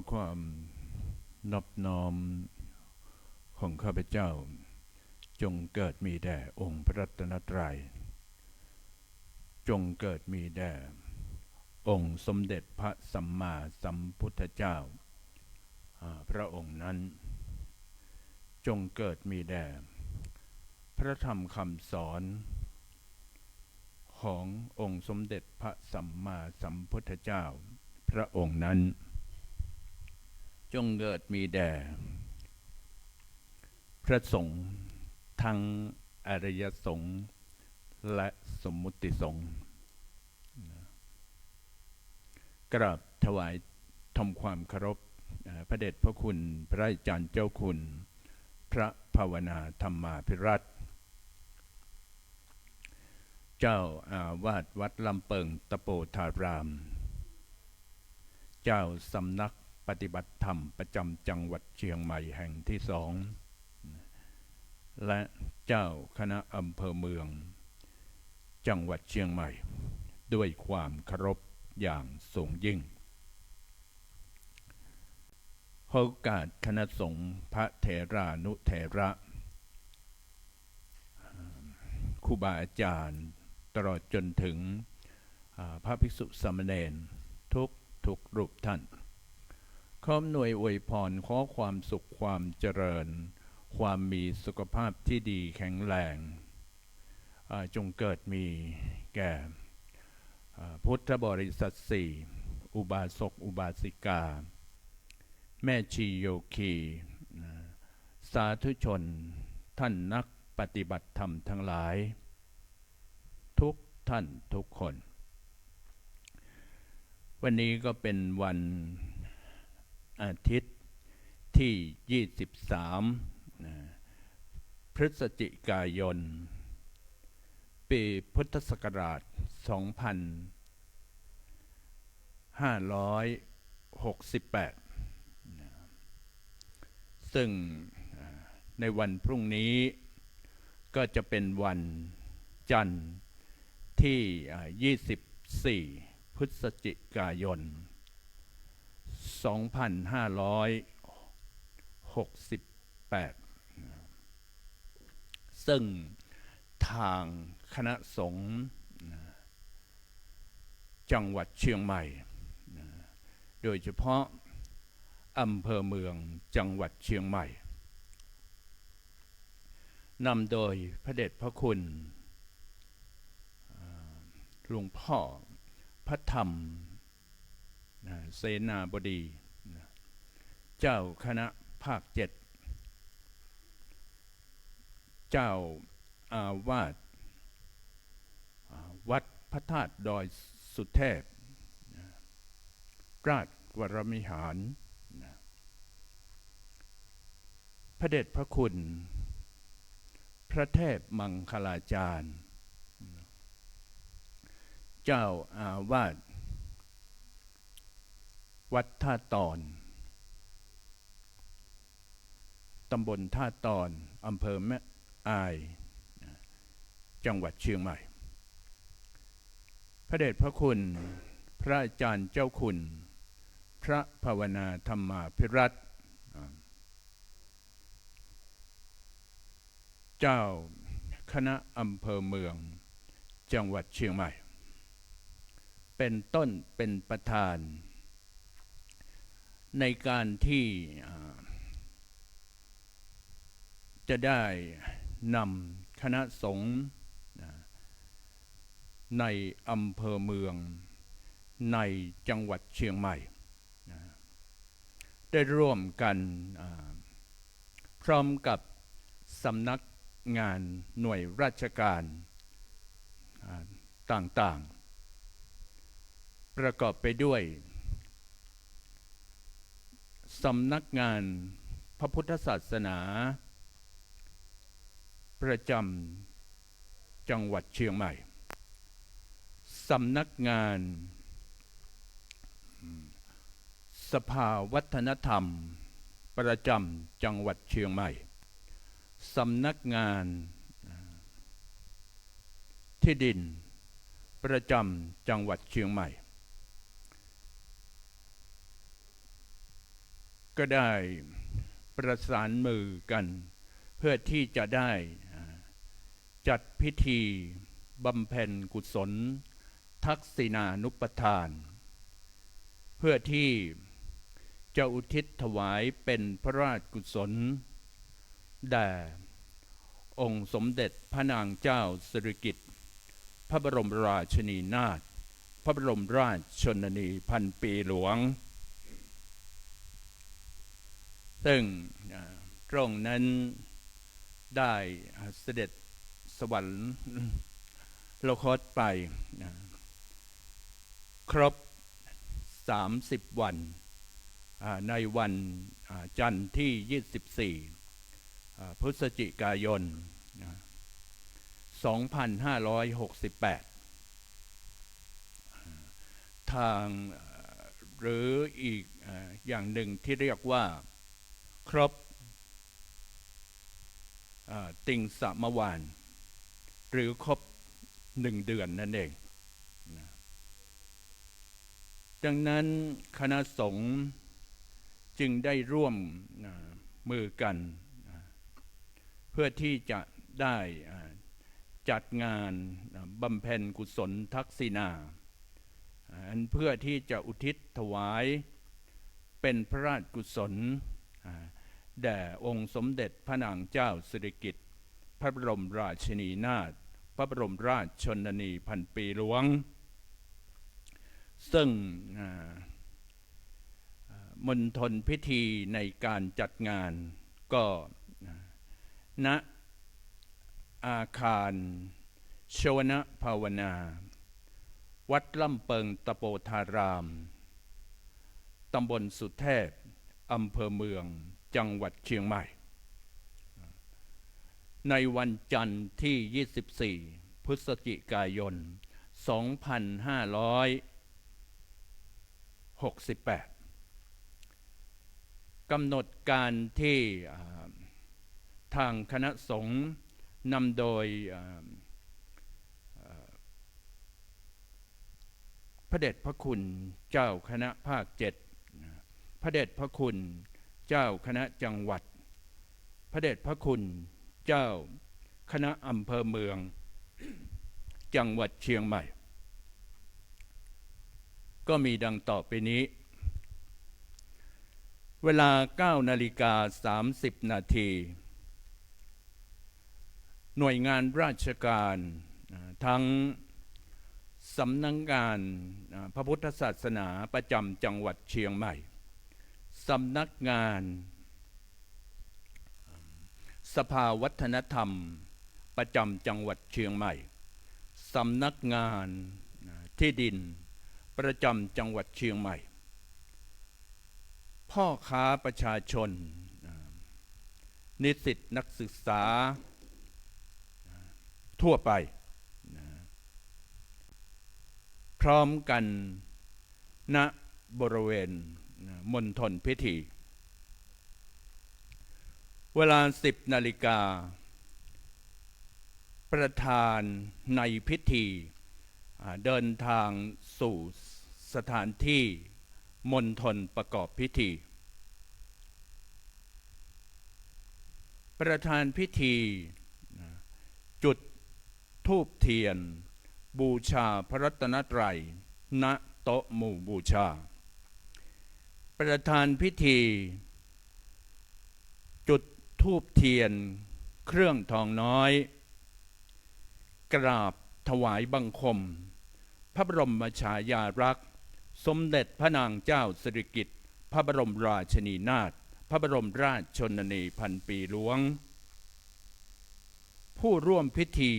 อความนอบน้อมของข้าพเจ้าจงเกิดมีแด่องค์พระรัตนตรัยจงเกิดมีแด่องค์สมเด็จพระสัมมาสัมพุทธเจ้าพระองค์นั้นจงเกิดมีแด่พระธรรมคำสอนขององค์สมเด็จพระสัมมาสัมพุทธเจ้าพระองค์นั้นจงเกิดมีแด่พระสงฆ์ทั้งอริยสงฆ์และสมมุติสงฆ์กราบถวายทำความเคารพพระเดชพระคุณพระอาจารย์เจ้าคุณพระภาวนาธรรมาภิรัตน์เจ้าอาวาสวัดลำเปิงตะโปธารามเจ้าสำนักปฏิบัติธรรมประจำจังหวัดเชียงใหม่แห่งที่2และเจ้าคณะอำเภอเมืองจังหวัดเชียงใหม่ด้วยความเคารพอย่างสูงยิ่งโอกาสคณะสงฆ์พระเถรานุเถระครูบาอาจารย์ตลอดจนถึงพระภิกษุสามเณรทุกรูปท่านขออำนวยอวยพรขอความสุขความเจริญความมีสุขภาพที่ดีแข็งแรงจงเกิดมีแก่พุทธบริษัท4อุบาสกอุบาสิกาแม่ชีโยคีสาธุชนท่านนักปฏิบัติธรรมทั้งหลายทุกท่านทุกคนวันนี้ก็เป็นวันอาทิตย์ที่23พฤศจิกายนปีพุทธศักราช2568ซึ่งในวันพรุ่งนี้ก็จะเป็นวันจันทร์ที่24พฤศจิกายน2568ซึ่งทางคณะสงฆ์จังหวัดเชียงใหม่โดยเฉพาะอำเภอเมืองจังหวัดเชียงใหม่นำโดยพระเดชพระคุณหลวงพ่อพระธรรมเสนาบดีเจ้าคณะภาค7เจ้าอาวาสวัดพระธาตุดอยสุเทพราชวรมิหารพระเดชพระคุณพระเทพมังคลาจารย์เจ้าอาวาสวัดท่าตอนตำบลท่าตอนอำเภอแม่อายจังหวัดเชียงใหม่พระเดชพระคุณพระอาจารย์เจ้าคุณพระภาวนาธรรมาภิรัตน์เจ้าคณะอำเภอเมืองจังหวัดเชียงใหม่เป็นต้นเป็นประธานในการที่จะได้นำคณะสงฆ์ในอำเภอเมืองในจังหวัดเชียงใหม่ได้ร่วมกันพร้อมกับสำนักงานหน่วยราชการต่างๆประกอบไปด้วยสำนักงานพระพุทธศาสนาประจำจังหวัดเชียงใหม่สำนักงานสภาวัฒนธรรมประจำจังหวัดเชียงใหม่สำนักงานที่ดินประจำจังหวัดเชียงใหม่ ก็ได้ประสานมือกันเพื่อที่จะได้จัดพิธีบำเพ็ญกุศลทักษิณานุปทานเพื่อที่จะอุทิศถวายเป็นพระราชกุศลแด่องค์สมเด็จพระนางเจ้าสิริกิติ์พระบรมราชินีนาถพระบรมราชชนนีพันปีหลวงซึ่งพระองค์นั้นได้เสด็จสวรรคตไปครบ30 วันในวันจันทร์ที่24พฤศจิกายน2568ทางหรืออีกอย่างหนึ่งที่เรียกว่าครบติงสมวานหรือครบ1 เดือนนั่นเองดังนั้นคณะสงฆ์จึงได้ร่วมมือกันเพื่อที่จะได้จัดงานบำเพ็ญกุศลทักษิณาเพื่อที่จะอุทิศถวายเป็นพระราชกุศลแด่องค์สมเด็จพระนางเจ้าสิริกิติ์พระบรมราชินีนาถพระบรมราชชนนีพันปีหลวงซึ่งมณฑลพิธีในการจัดงานก็ณอาคารชวนภาวนาวัดล่ำเปิงตะโปธารามตำบลสุเทพอำเภอเมืองจังหวัดเชียงใหม่ในวันจันทร์ที่24พฤศจิกายน2568กำหนดการที่ทางคณะสงฆ์นำโดยพระเดชพระคุณเจ้าคณะภาค7พระเดชพระคุณเจ้าคณะจังหวัดพระเดชพระคุณเจ้าคณะอำเภอเมืองจังหวัดเชียงใหม่ก็มีดังต่อไปนี้เวลา 9:30 นาทีหน่วยงานราชการทั้งสำนักงานพระพุทธศาสนาประจำจังหวัดเชียงใหม่สำนักงานสภาวัฒนธรรมประจำจังหวัดเชียงใหม่สำนักงานที่ดินประจำจังหวัดเชียงใหม่พ่อค้าประชาชนนิสิตนักศึกษาทั่วไปพร้อมกันณบริเวณมณฑลพิธีเวลา 10 นาฬิกาประธานในพิธีเดินทางสู่สถานที่มณฑลประกอบพิธีประธานพิธีจุดธูปเทียนบูชาพระรัตนตรัยณโต๊ะหมู่บูชาประธานพิธีจุดธูปเทียนเครื่องทองน้อยกราบถวายบังคมพระบรมฉายาลักษณ์สมเด็จพระนางเจ้าสิริกิติ์พระบรมราชินีนาถพระบรมราชชนนีพันปีหลวงผู้ร่วมพิธี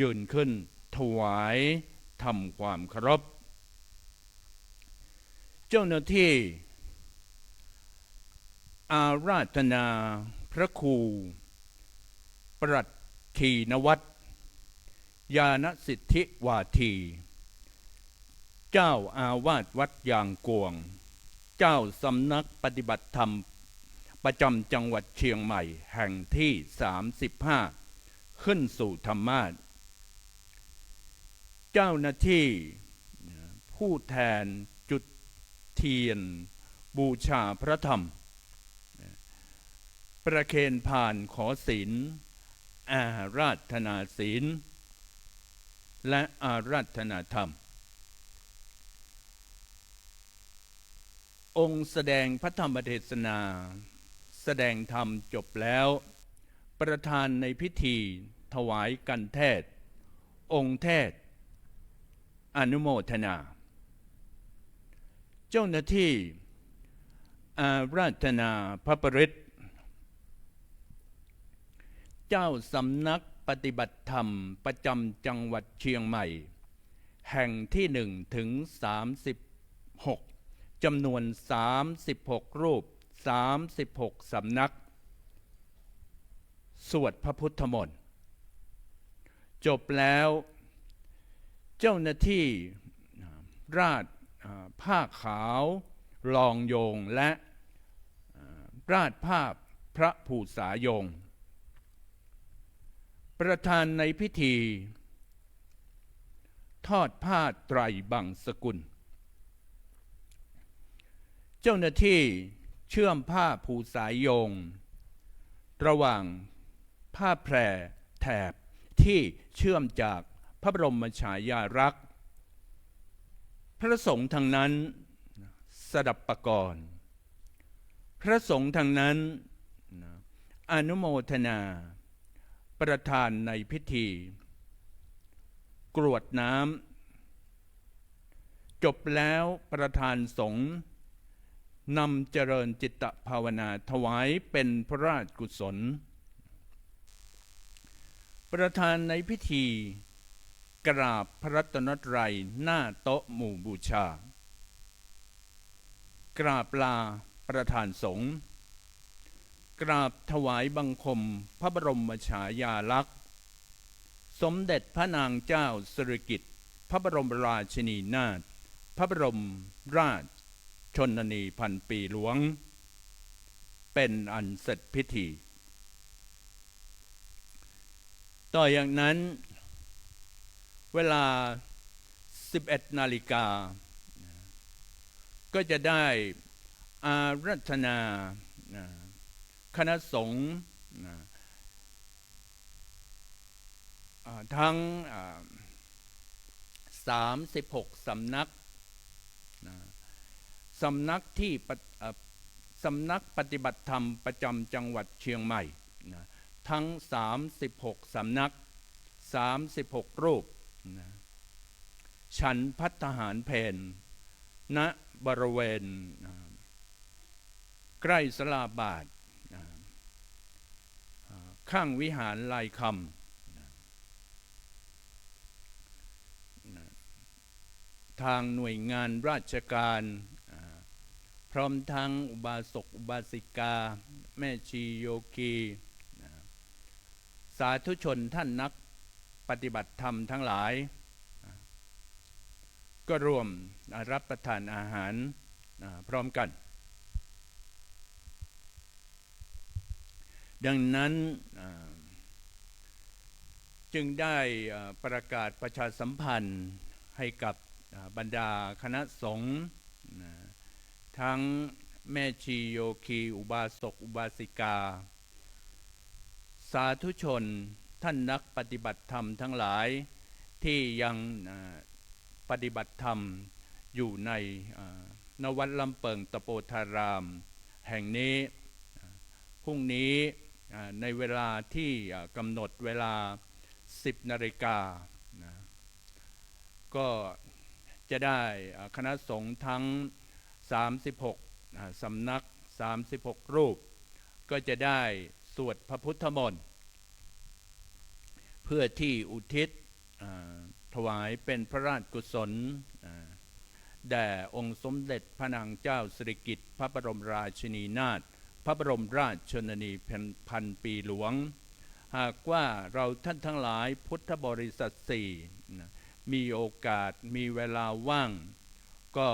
ยืนขึ้นถวายทำความเคารพเจ้าหน้าที่อาราธนาพระครูปรัชทีนวัตรญาณสิทธิวาทีเจ้าอาวาสวัดยางกวงเจ้าสำนักปฏิบัติธรรมประจำจังหวัดเชียงใหม่แห่งที่35ขึ้นสู่ธรรมาสน์เจ้าหน้าที่ผู้แทนจุดเทียนบูชาพระธรรม ประเคนผ่านขอศีลอาราธนาศีลและอาราธนาธรรมองค์แสดงพระธรรมเทศนาแสดงธรรมจบแล้วประธานในพิธีถวายกันเทศองค์เทศอนุโมทนาเจ้าหน้าที่อาราธนาพระปริตรเจ้าสำนักปฏิบัติธรรมประจำจังหวัดเชียงใหม่แห่งที่1 ถึง 36จำนวน36รูป36สำนักสวดพระพุทธมนต์จบแล้วเจ้าหน้าที่ราชผ้าขาวรองโยงและราชผ้าพระภูษายงประธานในพิธีทอดผ้าไตรบังสกุลเจ้าหน้าที่เชื่อมผ้าภูษายงระหว่างผ้าแพรแถบที่เชื่อมจากพระบรมฉายาลักษณ์พระสงฆ์ทางนั้นสดับปกรณ์พระสงฆ์ทางนั้นอนุโมทนาประธานในพิธีกรวดน้ำจบแล้วประธานสงฆ์นำเจริญจิตภาวนาถวายเป็นพระราชกุศลประธานในพิธีกราบพระรัตนตรัยหน้าโต๊ะหมู่บูชากราบลาประธานสงฆ์กราบถวายบังคมพระบรมฉายาลักษณ์สมเด็จพระนางเจ้าสิริกิติ์พระบรมราชินีนาถพระบรมราชชนนีพันปีหลวงเป็นอันเสร็จพิธีต่ออย่างนั้นเวลา 11 นาฬิกาก็จะได้อาราธนาคณะสงฆ์ทั้ง36สำนักสำนักที่สำนักปฏิบัติธรรมประจำจังหวัดเชียงใหม่ทั้ง36สำนัก36รูปฉันภัตตาหารเพลณบริเวณใกล้ศาลาบาทข้างวิหารลายคำทางหน่วยงานราชการพร้อมทั้งอุบาสกอุบาสิกาแม่ชีโยคีสาธุชนท่านนักปฏิบัติธรรมทั้งหลายก็ร่วมรับประทานอาหารพร้อมกันดังนั้นจึงได้ประกาศประชาสัมพันธ์ให้กับบรรดาคณะสงฆ์ทั้งแม่ชีโยคีอุบาสกอุบาสิกาสาธุชนท่านนักปฏิบัติธรรมทั้งหลายที่ยังปฏิบัติธรรมอยู่ในณวัดลำเปิงตะโปธารามแห่งนี้พรุ่งนี้ในเวลาที่กำหนดเวลา 10 นาฬิกาก็จะได้คณะสงฆ์ทั้ง36สำนัก36รูปก็จะได้สวดพระพุทธมนต์เพื่อที่อุทิศถวายเป็นพระราชกุศลแด่องค์สมเด็จพระนางเจ้าสิริกิติ์พระบรมราชินีนาถพระบรมราชชนนีพันปีหลวงหากว่าเราท่านทั้งหลายพุทธบริษัท4มีโอกาสมีเวลาว่างก็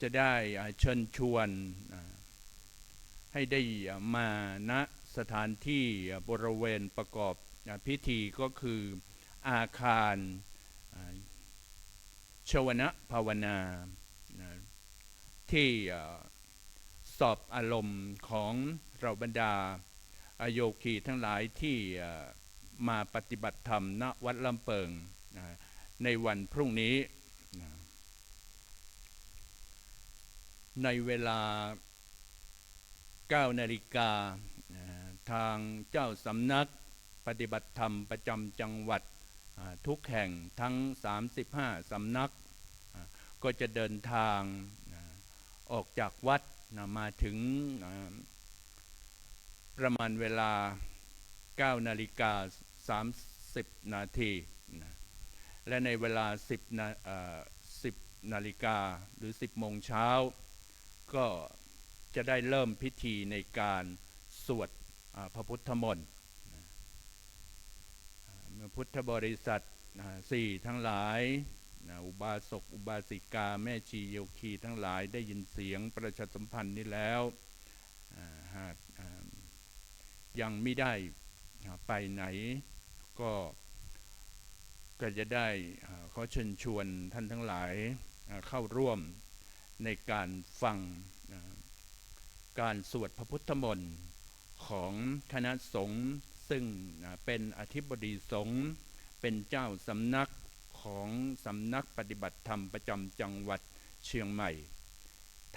จะได้เชิญชวนให้ได้มาณสถานที่บริเวณประกอบพิธีก็คืออาคารชวนะภาวนาที่ สอบอารมณ์ของเราบรรดาโยคีทั้งหลายที่มาปฏิบัติธรรมณวัดลำเปิงในวันพรุ่งนี้ในเวลา 9 นาฬิกาทางเจ้าสำนักปฏิบัติธรรมประจำจังหวัดทุกแห่งทั้ง35สำนักก็จะเดินทางออกจากวัดมาถึงประมาณเวลา 9 นาฬิกา 30 นาทีและในเวลา 10 นาฬิกาหรือ 10 โมงเช้าก็จะได้เริ่มพิธีในการสวดพระพุทธมนต์พุทธบริษัท4ทั้งหลายอุบาสกอุบาสิกาแม่ชีโยคีทั้งหลายได้ยินเสียงประชาสัมพันธ์นี้แล้วหากยังไม่ได้ไปไหนก็จะได้ขอเชิญชวนท่านทั้งหลายเข้าร่วมในการฟังการสวดพระพุทธมนต์ของคณะสงฆ์ซึ่งเป็นอธิบดีสงฆ์เป็นเจ้าสำนักของสำนักปฏิบัติธรรมประจำจังหวัดเชียงใหม่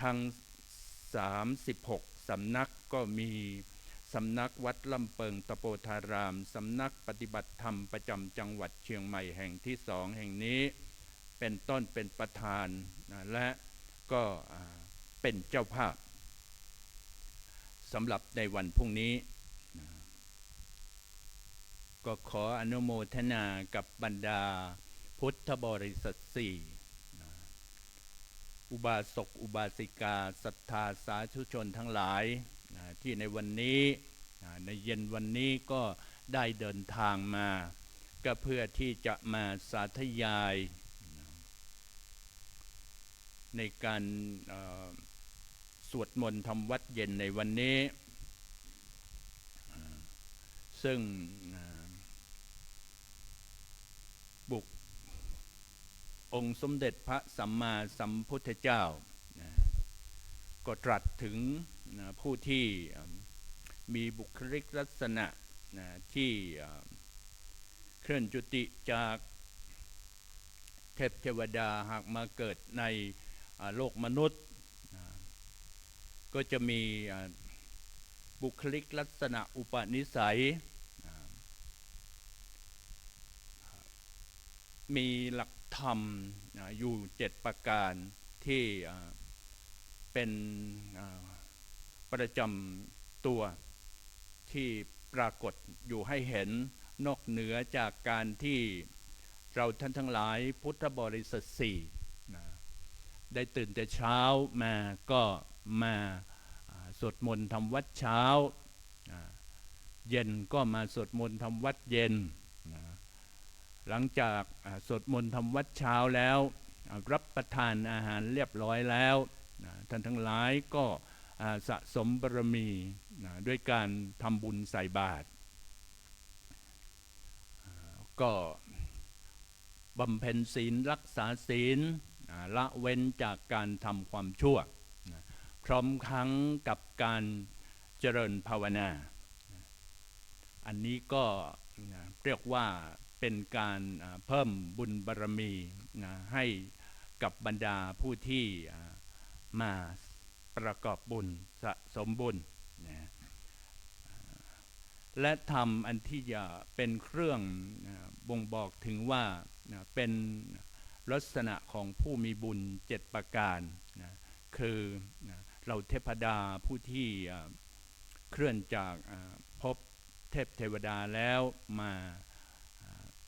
ทั้ง36สำนักก็มีสำนักวัดลำเปิงตะโปธารามสำนักปฏิบัติธรรมประจำจังหวัดเชียงใหม่แห่งที่2แห่งนี้เป็นต้นเป็นประธานและก็เป็นเจ้าภาพสำหรับในวันพรุ่งนี้ก็ขออนุโมทนากับบรรดาพุทธบริษัท4อุบาสกอุบาสิกาศรัทธาสาธุชนทั้งหลายที่ในวันนี้ในเย็นวันนี้ก็ได้เดินทางมาก็เพื่อที่จะมาสาธยายในการสวดมนต์ทำวัดเย็นในวันนี้ซึ่งบุคองค์สมเด็จพระสัมมาสัมพุทธเจ้าก็ตรัสถึงผู้ที่มีบุคลิกลักษณะที่เคลื่อนจุติจากเทพเทวดาหากมาเกิดในโลกมนุษย์ก็จะมีบุคลิกลักษณะอุปนิสัยมีหลักธรรมอยู่7ประการที่เป็นประจำตัวที่ปรากฏอยู่ให้เห็นนอกเหนือจากการที่เราท่านทั้งหลายพุทธบริษัท4ได้ตื่นแต่เช้ามาก็มาสวดมนต์ทำวัดเช้าเย็นก็มาสวดมนต์ทำวัดเย็นหลังจากสวดมนต์ทำวัดเช้าแล้วรับประทานอาหารเรียบร้อยแล้วท่านทั้งหลายก็สะสมบารมีด้วยการทำบุญใส่บาตรก็บำเพ็ญศีลรักษาศีลละเว้นจากการทำความชั่วพร้อมทั้งกับการเจริญภาวนาอันนี้ก็เรียกว่าเป็นการเพิ่มบุญบารมีให้กับบรรดาผู้ที่มาประกอบบุญสะสมบุญและทำอันที่จะเป็นเครื่องบ่งบอกถึงว่าเป็นลักษณะของผู้มีบุญ7ประการคือเราเทพดาผู้ที่เคลื่อนจากภพเทพเทวดาแล้วมา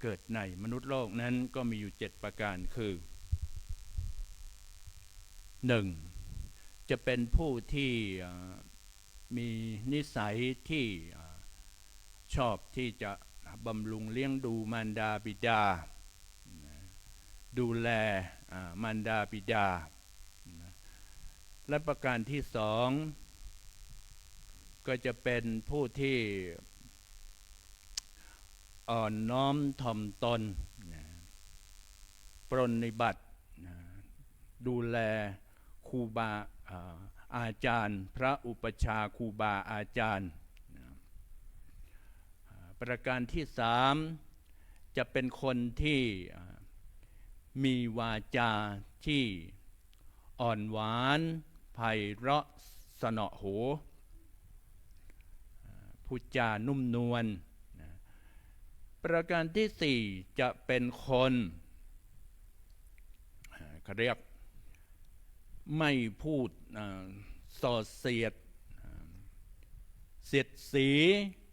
เกิดในมนุษย์โลกนั้นก็มีอยู่7ประการคือ 1. จะเป็นผู้ที่มีนิสัยที่ชอบที่จะบำรุงเลี้ยงดูมารดาบิดาดูแลมารดาบิดาและประการที่2ก็จะเป็นผู้ที่อ่อนน้อมถ่อมตนปรนนิบัติดูแลครูบา อาจารย์พระอุปชาครูบาอาจารย์ประการที่สามจะเป็นคนที่มีวาจาที่อ่อนหวานไพเราะสนอหูพูดจานุ่มนวลประการที่สี่จะเป็นคนเขาเรียกไม่พูดส่อเสียดเสียดสี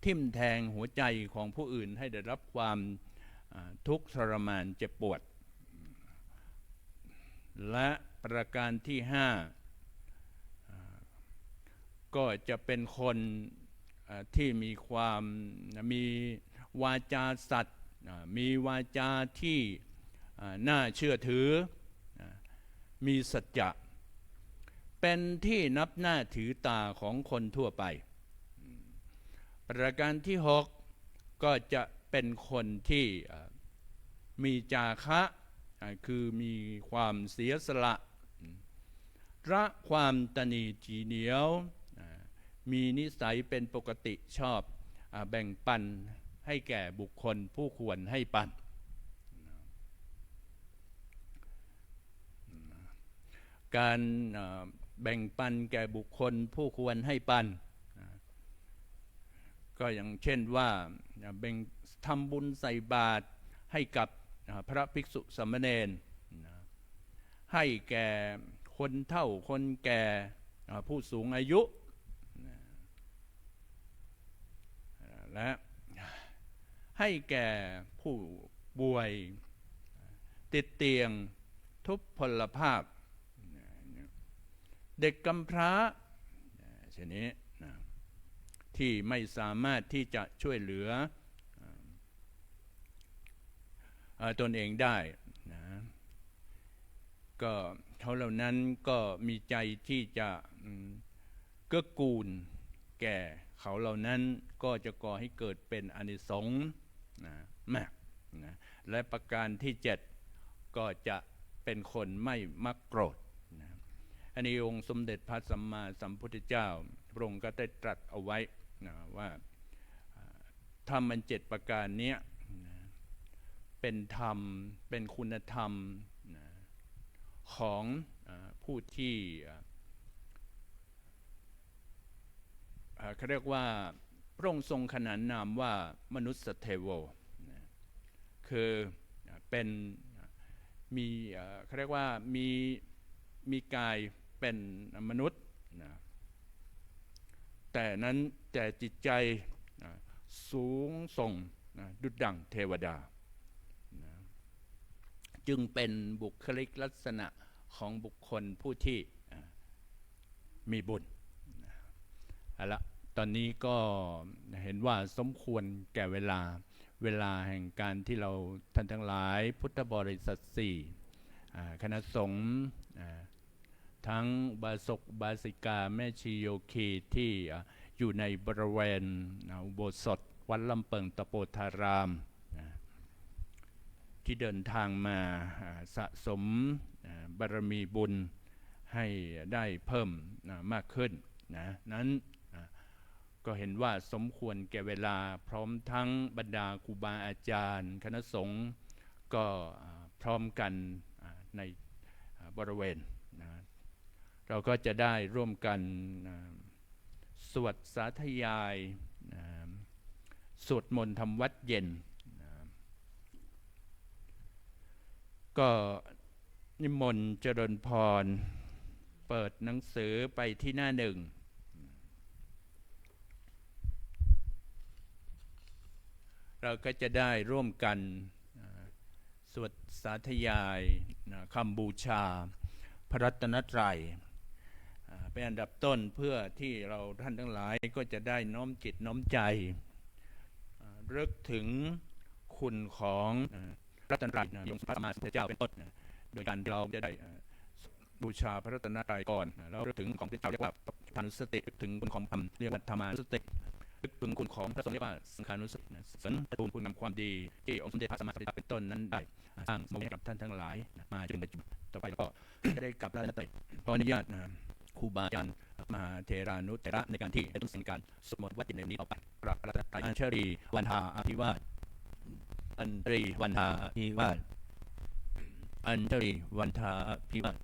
ทิ่มแทงหัวใจของผู้อื่นให้ได้รับความทุกข์ทรมานเจ็บปวดและประการที่ห้าก็จะเป็นคนที่มีความมีวาจาสัตย์มีวาจาที่น่าเชื่อถือมีสัจจะเป็นที่นับหน้าถือตาของคนทั่วไปประการที่หกก็จะเป็นคนที่มีจาคะคือมีความเสียสละละความตนีทีเหนียวมีนิสัยเป็นปกติชอบแบ่งปันให้แก่บุคคลผู้ควรให้ปันการแบ่งปันแก่บุคคลผู้ควรให้ปันก็อย่างเช่นว่าแบ่งทำบุญใส่บาตรให้กับพระภิกษุสามเณรให้แก่คนเฒ่าคนแก่ผู้สูงอายุและให้แก่ผู้ป่วยติดเตียงทุพพลภาพเด็กกำพร้าเช่นนี้ที่ไม่สามารถที่จะช่วยเหลือตนเองได้นะก็เขาเหล่านั้นก็มีใจที่จะเกื้อกูลแก่เขาเหล่านั้นก็จะก่อให้เกิดเป็นอานิสงส์มากนะและประการที่เจ็ดก็จะเป็นคนไม่มักโกรธนะอันนี้องค์สมเด็จพระสัมมาสัมพุทธเจ้าพระองค์ก็ได้ตรัสเอาไว้นะว่าธรรมเจ็ดประการนี้นะเป็นธรรมเป็นคุณธรรมนะของผู้ที่เขาเรียกว่าพระองค์ทรงขนานนามว่ามนุษย์เทโวนะคือเป็นมีเขาเรียกว่ามีกายเป็นมนุษย์นะแต่จิตใจสูงส่งดุจดั่งเทวดานะจึงเป็นบุคลิกลักษณะของบุคคลผู้ที่มีบุญเอาละตอนนี้ก็เห็นว่าสมควรแก่เวลาแห่งการที่เราท่านทั้งหลายพุทธบริษัทสี่คณะสงฆ์ทั้งบาศกบาสิกาแม่ชีโยคีที่อยู่ในบริเวณอุโบสถวัดลำเปิงตะโปธารามที่เดินทางมาสะสมบารมีบุญให้ได้เพิ่มมากขึ้นนั้นก็เห็นว่าสมควรแก่เวลาพร้อมทั้งบรรดาครูบาอาจารย์คณะสงฆ์ก็พร้อมกันในบริเวณเราก็จะได้ร่วมกันสวดสาธยายสวดมนต์ทำวัดเย็นก็นิมนต์เจริญพรเปิดหนังสือไปที่หน้าหนึ่งเราก็จะได้ร่วมกันสวดสาธยายคำบูชาพระรัตนตรัยเป็นอันดับต้นเพื่อที่เราท่านทั้งหลายก็จะได้น้อมจิตน้อมใจรึกถึงคุณของพระรัตนตรัยองค์พระสัมมาสัมพุทธเจ้าเป็นต้นโดยการเราจะได้บูชาพระรัตนตรัยก่อนแล้วรึกถึงของที่เรียกว่าธรรมสติรึกถึงคุณของธรรมเรียกว่าธรรมานุสติรึกถึงคุณของพระสงฆ์เรียกว่าสังฆานุสติสรรตระกูลคุณงามความดีที่องค์สมเด็จพระสัมมาสัมพุทธเจ้าเป็นต้นนั้นได้สร้างสมให้กับท่านทั้งหลายมาจนปัจจุบันต่อไปก็จะได้กลับแล้วแต่ขออนุญาตครูบาอาจารย์ มหาเทรานุเถระในการที่ต้องสิ่งการสวดมนต์วัดจิตในนี้ต่อไปกราบพระตรัยอัญเชลีวันทาอภิวาทอัญเชลีวันทาอภิวาทอัญเชลีวันทาอภิวาท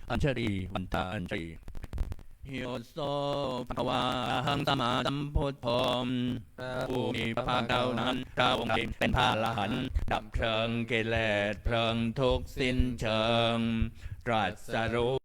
อัญเชลีวันทาอัญเชลีโยโสภควาหังสัมมาสัมพุทโธผู้มีพระภาคเจ้านั้นพระองค์ใดเป็นพระอรหันต์ดับเพลิงกิเลสเพลิงทุกข์สิ้นเชิงตรัสรู้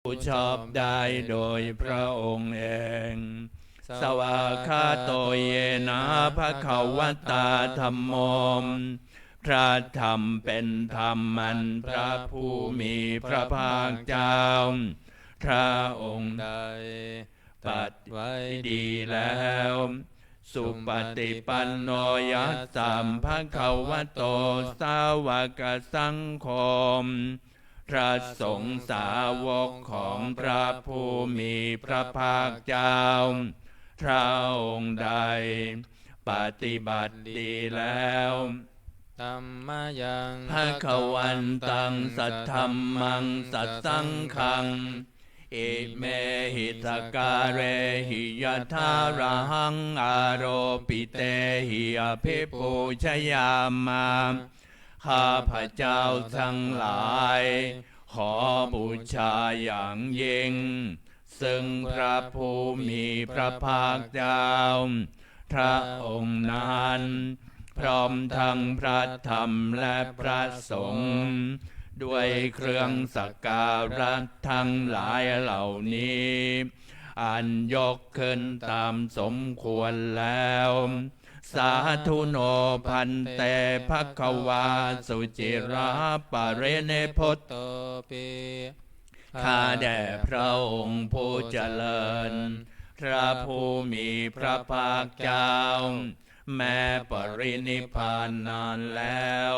ผู้ชอบได้โดยพระองค์เองสวากขาโตเยนะภควตาธัมโมพระธรรมเป็นธรรมมันพระผู้มีพระภาคเจ้าพระองค์ใดปฏิไว้ดีแล้วสุปฏิปันโนยัสสัมภควโตสาวกสังโฆพระสงฆ์สาวกของพระผู้มีพระภาคเจ้าพระองค์ใดปฏิบัติดีแล้วธัมมายังภควันตังสัทธัมมังสัทสังฆังอิเมหิสการเรหิยะทาระหังอโรปิเตหิอภิปูชยามาข้าพเจ้าทั้งหลายขอบูชาอย่างยิ่งซึ่งพระผู้มีพระภาคเจ้าพระองค์นั้นพร้อมทั้งพระธรรมและพระสงฆ์ด้วยเครื่องสักการะทั้งหลายเหล่านี้อันยกขึ้นตามสมควรแล้วสาธุโนพันเตภควาสุจิราปะเรเนพตโตปิข้าแด่พระองค์ผู้เจริญพระผู้มีพระภาคเจ้าแม้ปรินิพพานนานแล้ว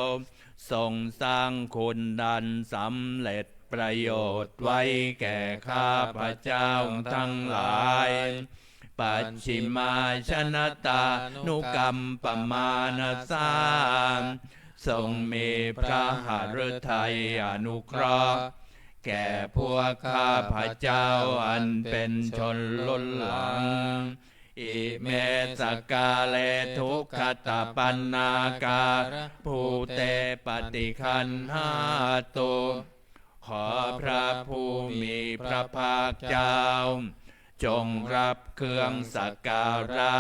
ทรงสร้างคุณดันสำเร็จประโยชน์ไว้แก่ข้าพเจ้าทั้งหลายปัจฉิมาชนตานุกรรมปมาณสามทรงมีพระหฤทัยอนุเคราะห์แก่พวกข้าพเจ้าอันเป็นชนล้นหลังอิเมสกาเลทุกขตปันนาการภูเตปฏิคันหาตุขอพระผู้มีพระภาคเจ้าจงรับเครื่องสักการะ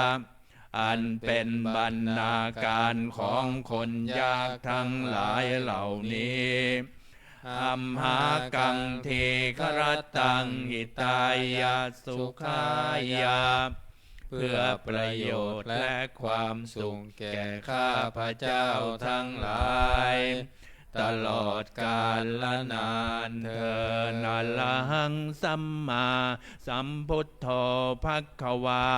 อันเป็นบรรณาการของคนยากทั้งหลายเหล่านี้อัมหากังเทครตังหิตายาสุขายาเพื่อประโยชน์และความสุขแก่ข้าพเจ้าทั้งหลายตลอดกาลละนานเถิดอะระหังสัมมาสัมพุทโธภควา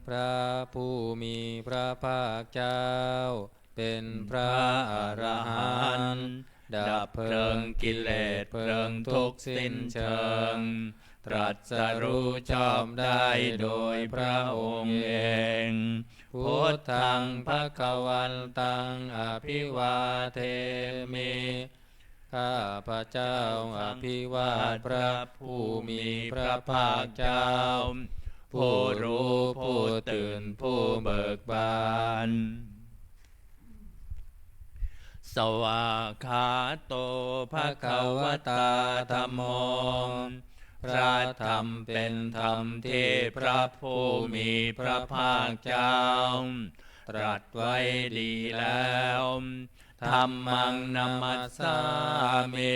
พระผู้มีพระภาคเจ้าเป็นพระอรหันต์ดับเพลิงกิเลสเพลิงทุกข์สิ้นเชิงตรัสรู้ชอบได้โดยพระองค์เองพุทธังภควันตังอภิวาเทมิข้าพเจ้าอภิวาทพระผู้มีพระภาคเจ้าผู้รู้ผู้ตื่นผู้เบิกบานสวากขาโตภควตาธัมโม พระธรรมเป็นธรรมที่พระผู้มีพระภาคเจ้าตรัสไว้ดีแล้วธัมมังนัมมัสสามิ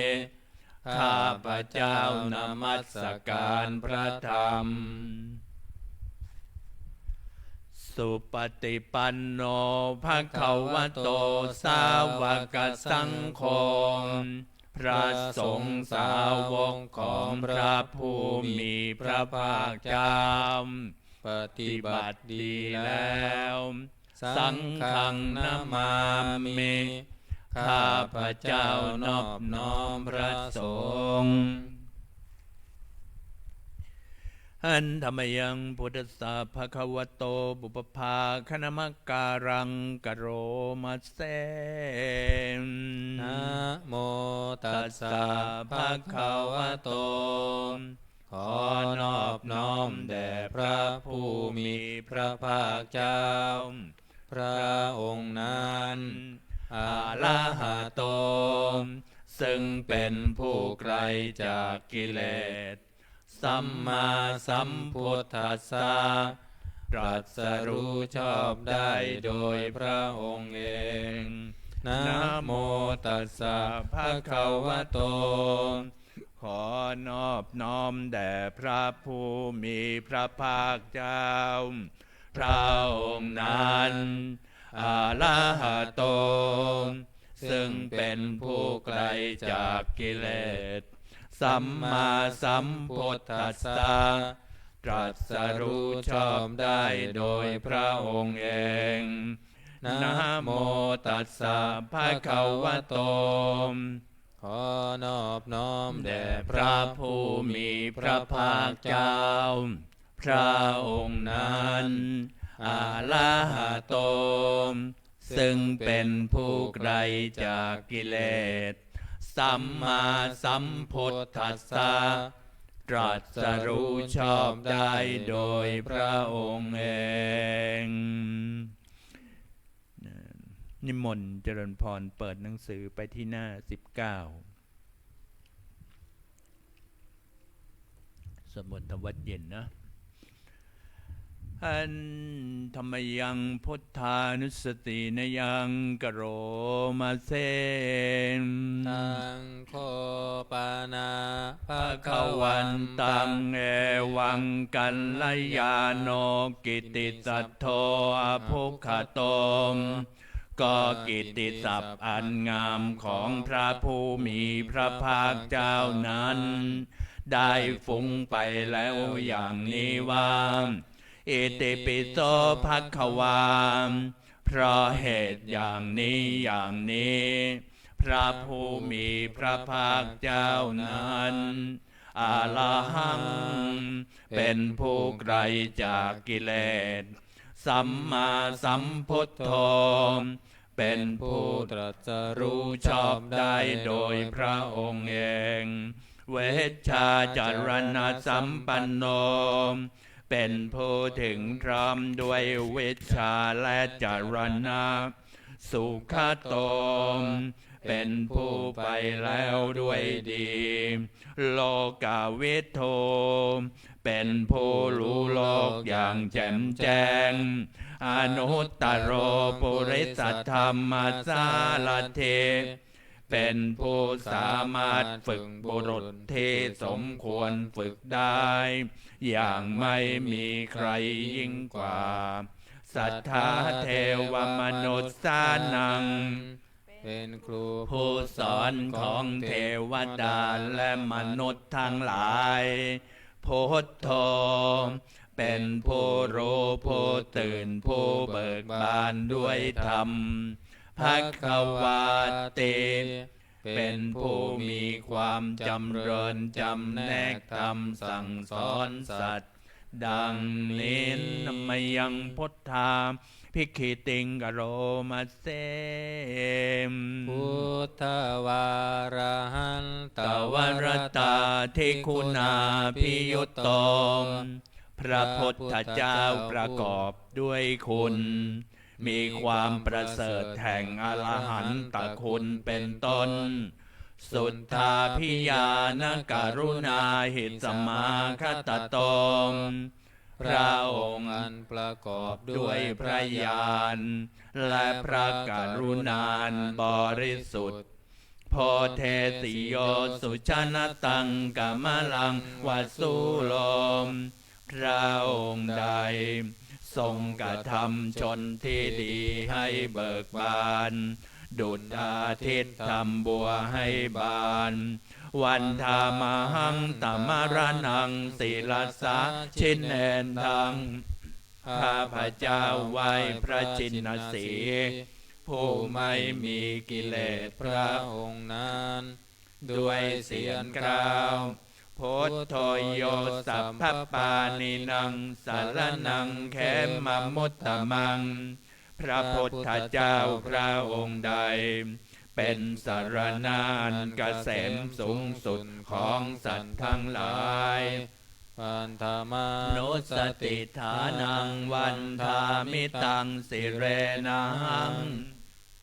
ข้าพระเจ้านมัสการพระธรรมสุปฏิปันโนภควโตสาวกสังโฆพระสงฆ์สาวกของพระผู้มีพระภาคเจ้าปฏิบัติดีแล้วสังฆังนามามิข้าพระเจ้านอบน้อมพระสงฆ์อันธรรมยังพุทธสสะภควโตบุปภาคณมการังกโรมัสเสนะโมตัสสะภะคะวะโตขอนอบน้อมแด่พระผู้มีพระภาคเจ้าพระองค์นั้นอะระหะโตซึ่งเป็นผู้ไกลจากกิเลสสัมมาสัมพุทธัสสะตรัสรู้ชอบได้โดยพระองค์เองนะโมตัสสะภะคะวะโตขอนอบน้อมแด่พระผู้มีพระภาคเจ้าพระองค์นั้นอะระหะโตซึ่งเป็นผู้ไกลจากกิเลสสัมมาสัมพุทธัสสะตรัสรู้ชอบได้โดยพระองค์เองนะโมตัสสะภะคะวะโตขอนอบน้อมแด่พระผู้มีพระภาคเจ้าพระองค์นั้นอะระหะโตซึ่งเป็นผู้ไกลจากกิเลสสัมมาสัมพุทธัสสะตรัสรู้ชอบได้โดยพระองค์เองนิมนต์เจริญพรเปิดหนังสือไปที่หน้า19สวดมนต์ทำวัดเย็นนะอันธรรมยังพุทธานุสตินยังกโรมาเซตังโคปานาภคะวันตังเอวังกัลยาโนกิติสัทโธอภุคโตก็กิตติศัพท์อันงามของพระผู้มีพระภาคเจ้านั้นได้ฟุ้งไปแล้วอย่างนี้ว่าอิติปิโสภควาเพราะเหตุอย่างนี้พระผู้มีพระภาคเจ้านั้นอะระหังเป็นผู้ไกลจากกิเลสสัมมาสัมพุทโธเป็นผู้ตรัสรู้ชอบได้โดยพระองค์เองเวชชาจารณะสัมปันโนเป็นผู้ถึงพร้อมด้วยวิชชาและจารณะสุขโตเป็นผู้ไปแล้วด้วยดีโลกาวิโทเป็นผู้รู้โลกอย่างแจ่มแจ้งอนุตตโรปุริสธรรมสารเทเป็นผู้สามารถฝึกบุรุษที่สมควรฝึกได้อย่างไม่มีใครยิ่งกว่าสัทธาเทวมนุษย์สานังเป็นครูผู้สอนของเทวดาและมนุษย์ทั้งหลายพุทโธเป็นผู้รู้ผู้ตื่นผู้เบิกบานด้วยธรรมภควาติเป็นผู้มีความจำเริญจำแนกธรรมสั่งสอนสัตว์ดังนี้นมยังพุทธาภิกขิติงกโรมาเสมพุทธวาระหันตวรตาทิคุณาภิยุตโตพระพุทธเจ้าประกอบด้วยคุณมีความประเสริฐแห่งอรหันตคุณเป็นต้น สุทธาพิยานการุณาหิตสมาคตตมพระองค์อันประกอบด้วยพระญาณและพระกรุณาอันบริสุทธิ์โพเทติโยสุชนตังกมลังวัสสุโลมพระองค์ใดทรงกระทำชนที่ดีให้เบิกบานดุจอาทิตย์ทำบัวให้บานวันธามหังตมรนังศิลสาชินเนนทังข้าพเจ้าไหว้พระชินสีผู้ไม่มีกิเลสพระองค์นั้นด้วยเสียงกล่าวพุทโธโยสัพพปานินังสารนังเขมมุตตมังพระพุทธเจ้าพระองค์ใดเป็นสารณะอันเกษมสูงสุดของสัตว์ทั้งหลายปันธามานุสติฐานังวันธามิตังสิเรนัง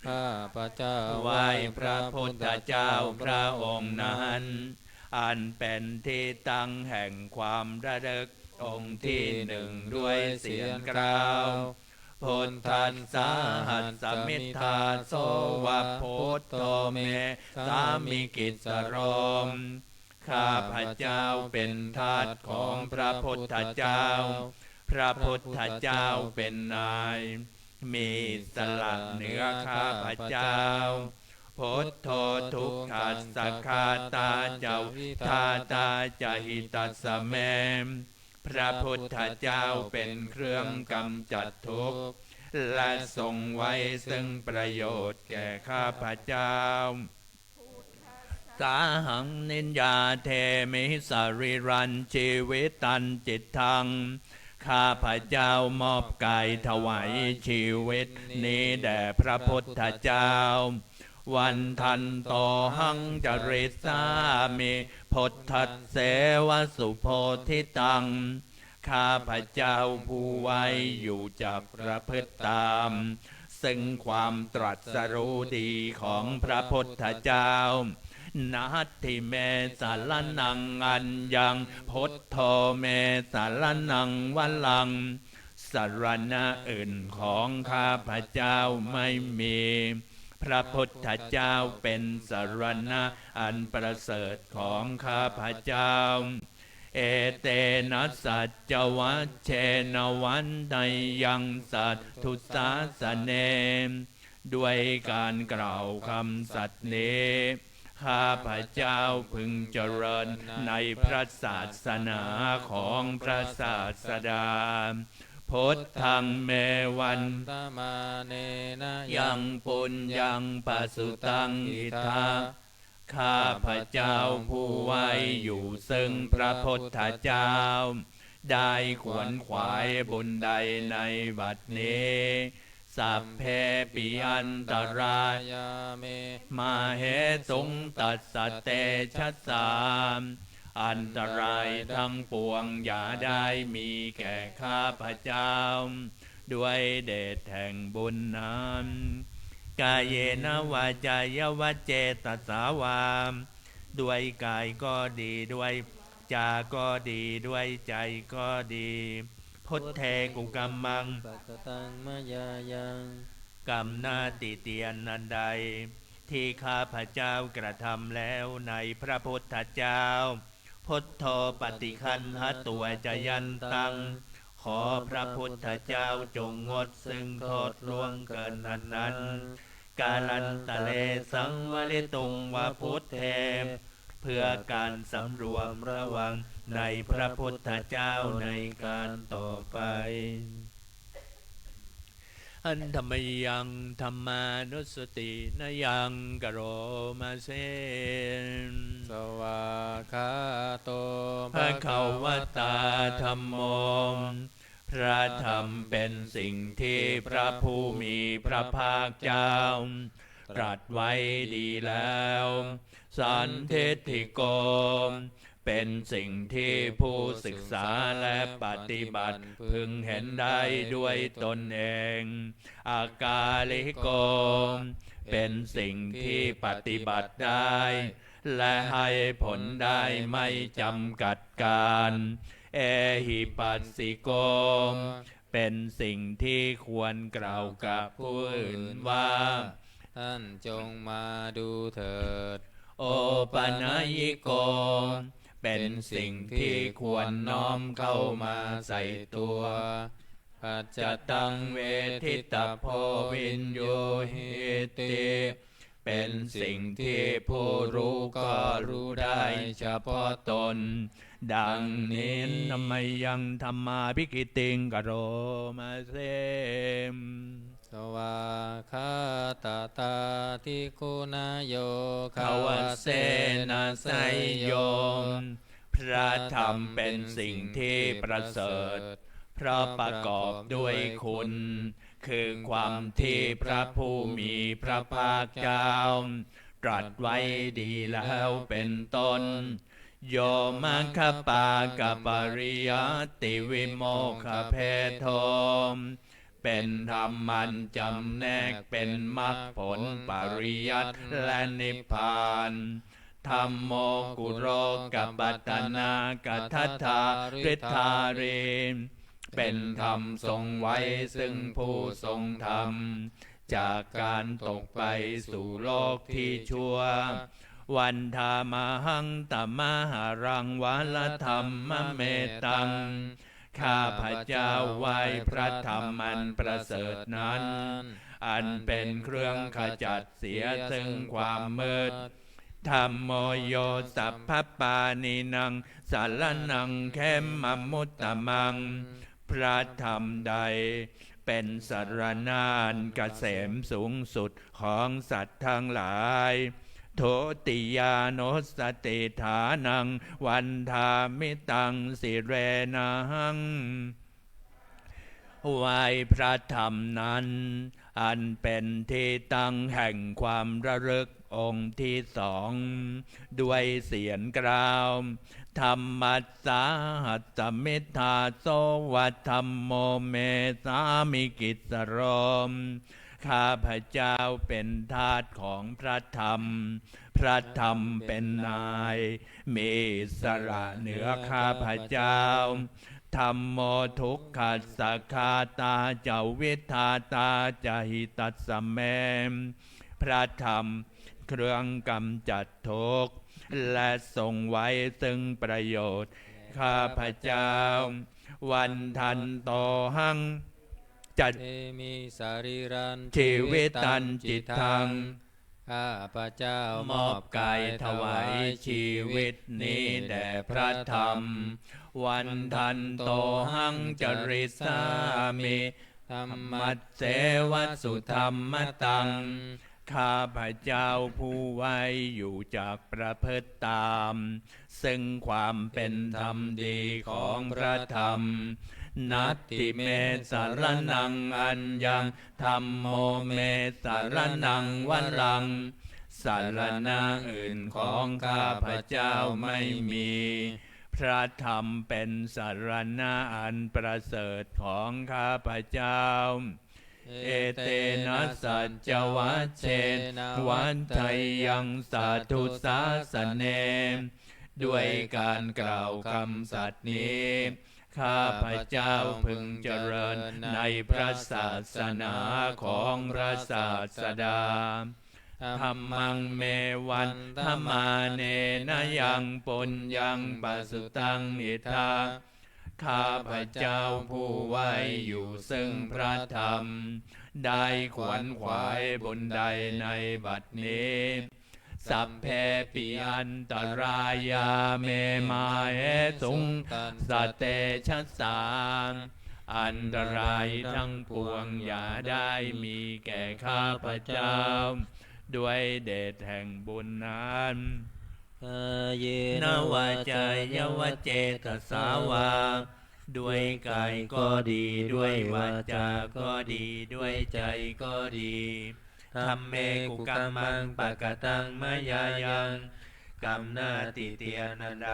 ข้าพระเจ้าไหว้พระพุทธเจ้าพระองค์นั้นอันเป็นที่ตั้งแห่งความระลึกองค์ที่หนึ่งด้วยเสียงกล่าวพุทธัสสะหัสสมิทธาโสวะพุทโธเมสามิกิสโรมข้าพระเจ้าเป็นทาสของพระพุทธเจ้าพระพุทธเจ้าเป็นนายมีสละเหนือข้าพเจ้าพุทโธทุกขัสสะคาตาเจ้าทาตาจหิตัสสะเมพระพุทธเจ้าเป็นเครื่องกำจัดทุกข์และทรงไว้ซึ่งประโยชน์แก่ข้าพเจ้าสาหังนินยาเทมิสริรันชีวิตันจิตทังข้าพเจ้ามอบกายถวายชีวิตนี้แด่พระพุทธเจ้าวันทันโตหังจริสามิพุทธัสเสวสุโพธิตังข้าพเจ้าผู้ไว้อยู่จักประพฤติตามซึ่งความตรัสรู้ดีของพระพุทธเจ้านัตถิเมสารนังอัญญังพุทโธเมสารนังวัลลังสรณะอื่นของข้าพเจ้าไม่มีพระพุทธเจ้าเป็นสรณะอันประเสริฐของข้าพเจ้าเอเตนะสัจจวัชเชนวันใดยังสัตทุสาสเนด้วยการกล่าวคำสัตย์นี้ข้าพเจ้าพึงเจริญในพระศาสนาของพระศาสดาพุทธังเมวันตมาเนนะยังปุญญังปัสสุตังอิทาข้าพเจ้าผู้ไว้อยู่ซึ่งพระพุทธเจ้าได้ขวนขวายบุญใดในบัดนี้สัพเพปิอันตรายาเมมาเหตุงตัสสะเตชัสสามอันตรายทั้งปวงอย่าได้มีแก่ข้าพเจ้าด้วยเดชแห่งบุญนั้นกายเยนะวาจายวเจตสาวามด้วยกายก็ดีด้วยจาก็ดีด้วยใจก็ดีพุทเทกุกัมมังปัตตังมยายังกรรมนาติเตียนนันใดที่ข้าพเจ้ากระทำแล้วในพระพุทธเจ้าพุทโธปฏิคันหตัวจยันตังขอพระพุทธเจ้าจงงดซึ่งโทษล่วงเกินนั้นกาลันตะเลสังวลิตุงวะพุทเทเพื่อการสำรวมระวังในพระพุทธเจ้าในการต่อไปอันธรรมยังธรรมานุสตินยังกโรมาเสสวากาโตภะคะวตาธัมโมพระธรรมเป็นสิ่งที่พระผู้มีพระภาคเจ้าตรัสไว้ดีแล้วสันทิฏฐิโกเป็นสิ่งที่ผู้ศึกษาและปฏิบัติพึงเห็นได้ด้วยตนเองอากาลิโก เป็นสิ่งที่ปฏิบัติได้และให้ผลได้ไม่จำกัดการเอหิปัสสิโกเป็นสิ่งที่ควรกล่าวกับผู้อื่นว่าท่านจงมาดูเถิดโอปนัญิโกเป็นสิ่งที่ควรน้อมเข้ามาใส่ตัวปัจจตังเวทิตาโพวินโยหิติเป็นสิ่งที่ผู้รู้ก็รู้ได้เฉพาะตนดังนี้ทำไมยังธรรมาภิกิติงกโรมาเสมสวาคาตาตาทิคุณโยขวเสนาไสยโยพระธรรมเป็นสิ่งที่ประเสริฐเพราะประกอบด้วยคุณคือความที่พระผู้มีพระภาคเจ้าตรัสไว้ดีแล้วเป็นต้นโยมัคคปากปริยัติวิโมกขเพโทเป็นธรรมันจำแนกเป็นมรรคผลปริยัติและนิพพานธัมโมกุโรกัปปัตตนากัทธาฤทธาเรเป็นธรรมทรงไว้ซึ่งผู้ทรงธรรมจากการตกไปสู่โลกที่ชั่ววันธามหังตมหารังวัลธรรมเมตังข้าพเจ้าไหว้พระธรรมมันประเสริฐนั้นอันเป็นเครื่องขจัดเสียซึ่งความมืดธัมโมโยสัพพปานินังสารนังเขมมมุตตมังพระธรรมใดเป็นสรณานเกษมสูงสุดของสัตว์ทั้งหลายโทติยานุสติฐานังวันธามิตังสิเรนังไหว้พระธรรมนั้นอันเป็นที่ตั้งแห่งความระลึกองค์ที่สองด้วยเสียงกล่าวธรรมัสสาหัสมิทธาโสวัตธัมโมเมสามิกิสโรมข้าพเจ้าเป็นทาสของพระธรรมพระธรรมเป็นนายมีอิสระเหนือข้าพเจ้าธัมโมทุกขัสสะคาตาเจวิทาตาจหิตัสสะเมพระธรรมเครื่องกำจัดทุกข์และทรงไว้ซึ่งประโยชน์ข้าพเจ้าวันทันโตหังจัดมิสารีรันชีวิตันจิตทังข้าพเจ้ามอบกายถวายชีวิตนี้แด่พระธรรมวันทันโตหังจริสามิธัมมัสเสวสุธรรมตังข้าพเจ้าผู้ไว้อยู่จากประพฤติตามซึ่งความเป็นธรรมดีของพระธรรมนัตติเมสารนังอัญญังธัมโมเมสารนังวันลังสารณะอื่นของข้าพเจ้าไม่มีพระธรรมเป็นสารณะอันประเสริฐของข้าพเจ้าเอเตนะสัจจวัชเชนวันไทยังสาธุสาสเนด้วยการกล่าวคำสัตย์นี้ข้าพเจ้าพึงเจริญในพระศาสนาของพระศาสดาธัมมังเมวันธรรมาเนนะยังปุญญังปัสสุตังอิทาข้าพเจ้าผู้ไว้อยู่ซึ่งพระธรรมได้ขวนขวายบุญใดในบัดนี้สัพเพปิอันตรายาเมมาเหสุงสเตชัสสาอันตรายทั้งปวงอย่าได้มีแก่ข้าพเจ้าด้วยเดชแห่งบุญนั้นเยนวาจายวเจตสาวาด้วยกายก็ดีด้วยวาจาก็ดีด้วยใจก็ดีธัมเมกุกัมมังปะกตังมายายังกรรมหน้าติเตียนันใด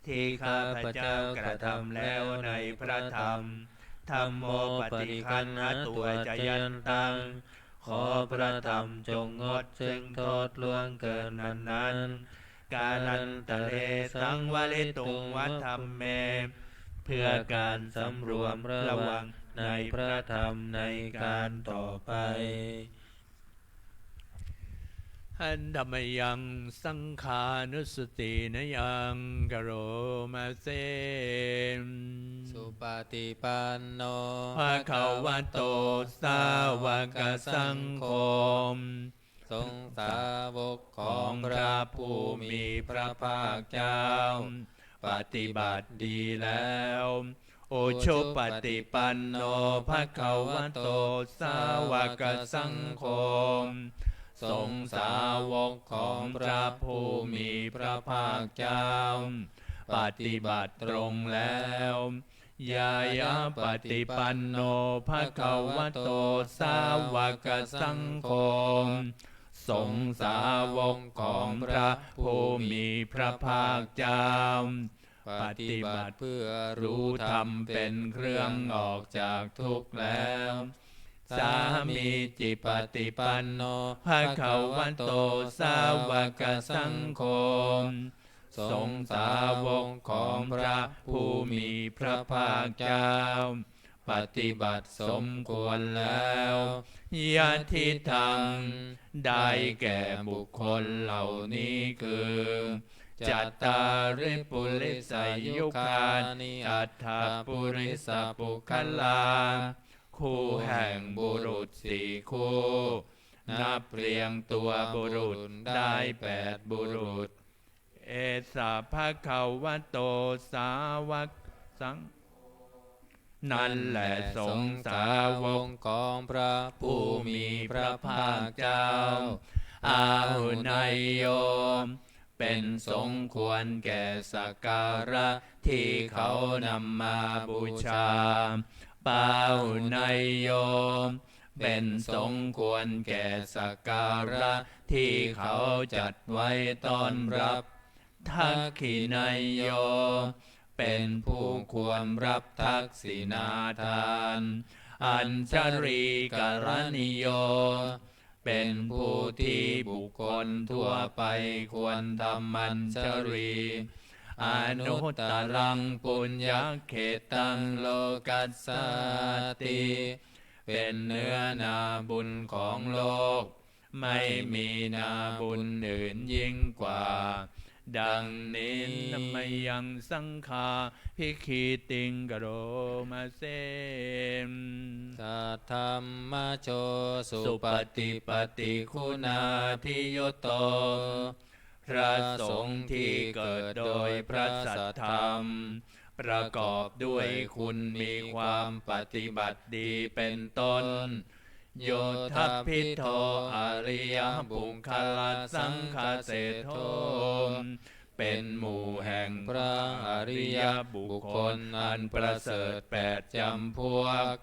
ที่ข้าพเจ้ากระทำแล้วในพระธรรมธัมโมปฏิคันหตุจยันตังข อพระธรรมจงงดซึ่งโทษล่วงเกินนั้นกาลันตะเลสังวลิตุงวัฒมเมเพื่อการสำรวมระวังในพระธรรมในการต่อไปอันธรรมยังสังขานุสตินยังกโรมาเซสุปฏิปันโนภะคะวะโตสาวกสังโฆสงฆ์สาวกของพระผู้มีพระภาคเจ้าปฏิบัติดีแล้วโอชุปฏิปันโนภะคะวะโตสาวกสังโฆสงฆ์สาวกของพระผู้มีพระภาคเจ้าปฏิบัติตรงแล้วยายาปฏิปันโนภะคะวะโตสาวกสังโฆสงฆ์สาวกของพระผู้มีพระภาคเจ้าปฏิบัติเพื่อรู้ธรรมเป็นเครื่องออกจากทุกข์แล้วสามีจิปฏิปันโนภะคะวะโตสาวกสังโฆสงฆ์สาวกของพระผู้มีพระภาคเจ้าปฏิบัติสมควรแล้วยะทิธรรมได้แก่บุคคลเหล่านี้คือจัตตาริปุริสายุคานิอัฏฐปุริสปุคลาคู่แห่งบุรุษสี่คู่นับเรียงตัวบุรุษได้8บุรุษเอสาภะคะวะโตสาวกสังนั่นแหละสงฆ์สาวกของพระผู้มีพระภาคเจ้าอาหุนายโยมเป็นสมควรแก่สักการะที่เขานำมาบูชาปาหุนายโยมเป็นสมควรแก่สักการะที่เขาจัดไว้ต้อนรับทักขินายโยเป็นผู้ควรรับทักษิณาทานอัญชรีกรณิโยเป็นผู้ที่บุคคลทั่วไปควรทำอัญชรีอนุตตรังปุญญเขตังโลกัสสติเป็นเนื้อนาบุญของโลกไม่มีนาบุญอื่นยิ่งกว่าดังนี้นมยังสังฆาภิกขิติงกโรมาเสสัทธัมมโชสุปฏิปฏิคุณาทิโยโตพระสงฆ์ที่เกิดโดยพระสัทธรรมประกอบด้วยคุณมีความปฏิบัติดีเป็นต้นโยทัพพิโทอริยบุคลสังฆเศโธเป็นหมู่แห่งพระอริยบุคคลอันประเสริฐ8จำพวก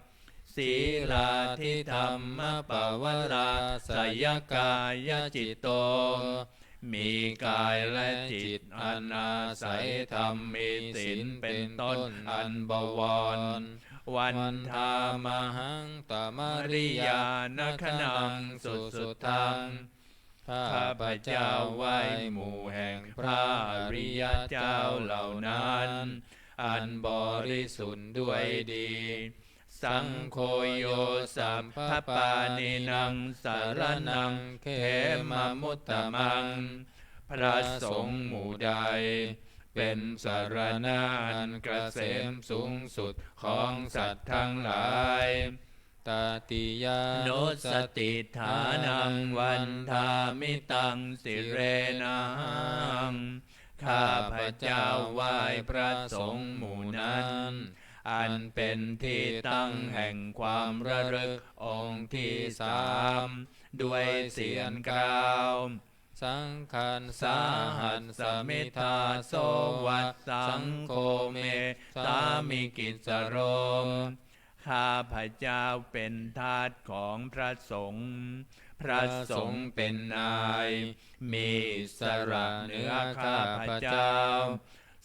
ศีลาทิธรรมปวราสยกายจิตโตมีกายและจิตอันอาศัยธรรมมีศีลเป็นต้นอันบวรวันธามหังตมริยานคนังสุทังข้าพเจ้าไหว้หมู่แห่งพระอริยเจ้าเหล่านั้นอันบริสุทธิ์ด้วยดีสังโฆโยสัมภปานินังสารนังเขมมุตตมังพระสงฆ์หมู่ใดเป็นสารณะอันเกษมสูงสุดของสัตว์ทั้งหลายตติยานุสติฐานังวันทามิตังสิเรนังข้าพเจ้าไหว้พระสงฆ์หมู่นั้นอันเป็นที่ตั้งแห่งความระลึกองค์ที่3ด้วยเสียงกล่าวสังฆันสาหัสสมิทาโสวัสสังโฆเมสามิกิสโรข้าพเจ้าเป็นทาสของพระสงฆ์พระสงฆ์เป็นนายมีอิสระเหนือข้าพเจ้า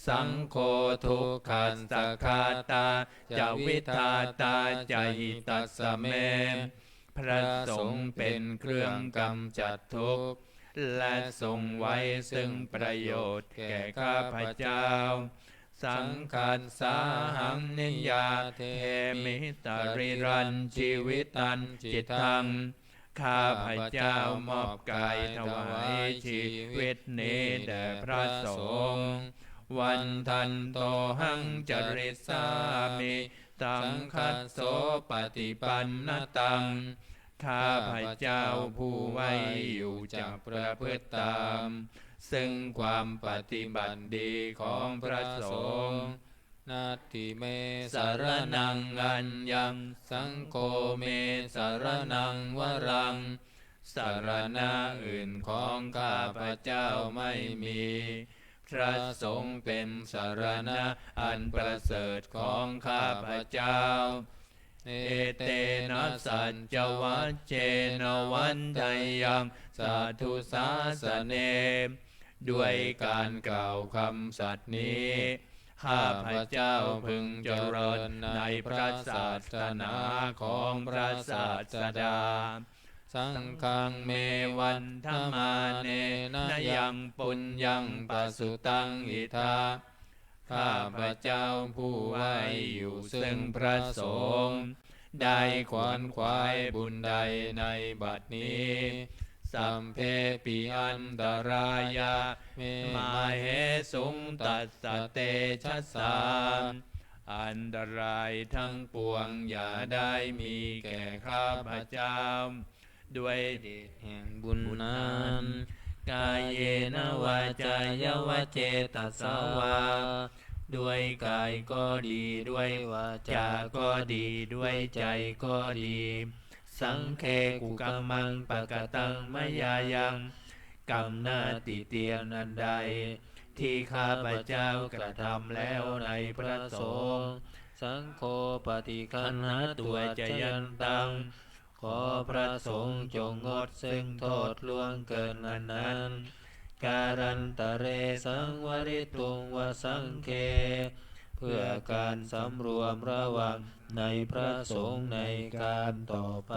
สังโฆทุกขันสคาตาจวิทาตาจหิตัสสเม พระสงฆ์เป็นเครื่องกำจัดทุกข์และทรงไว้ซึ่งประโยชน์แก่ข้าพเจ้าสังฆัสสาหังนิยาเทมิตริรันชีวิตันจิตตังข้าพเจ้ามอบกายถวายชีวิตนี้แด่พระสงฆ์วันทันโตหังจริสามิสังคัสโสปฏิปันนตังข้าพเจ้าผู้ไว้อยู่จะประพฤติตามซึ่งความปฏิบัติดีของพระสงฆ์นาทิเมสารนังอัญญังสังโฆเมสารนังวรังสารณะอื่นของข้าพเจ้าไม่มีพระสงฆ์เป็นสารณะอันประเสริฐของข้าพเจ้าเอเตนะสัจจวัชเชนวันไตยังสาธุสาสเนด้วยการกล่าวคำสัตย์นี้ข้าพเจ้าพึงเจริญในพระศาสนาของพระศาสดาสังฆังเมวันธมาเนนะยังปุญญังปสุตังอิทาข้าพเจ้าผู้ไว้อยู่ซึ่งพระสงฆ์ได้ขวนขวายบุญใดในบัดนี้สัมเพปิอันตรายาเมมาเหสุงตัสสะเตชะสามอันตรายทั้งปวงอย่าได้มีแก่ข้าพเจ้าด้วยเดชแห่งบุญนั้นกายเยนะวาจายวเจตสวาด้วยกายก็ดีด้วยวาจาก็ดีด้วยใจก็ดีสังเคกุกัมมังปะกตังมยายังกรรมหน้าติเตียนอันใดที่ข้าพเจ้ากระทำแล้วในพระสงฆ์สังโฆปฏิคันหาตัวจยันตังขอพระสงฆ์จงงดซึ่งโทษล่วงเกินอันนั้นการันตะเรสังวริตุงวสังเคเพื่อการสำรวมระวังในพระสงฆ์ในการต่อไป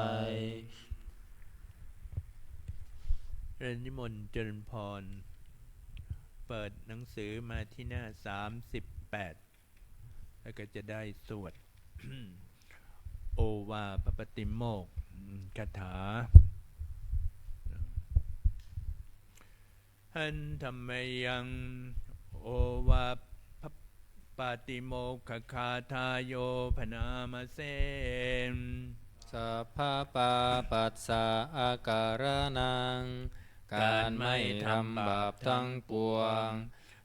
เรียนนิมนต์เจริญพรเปิดหนังสือมาที่หน้า38แล้วก็จะได้สวด โอวาปปติโมกข์คาถาหันธรรมยังโอวาปาติโมกขคาทายโยพนามเสนสัพพปาปัสสะอาการนังการไม่ทำบาปทั้งปวง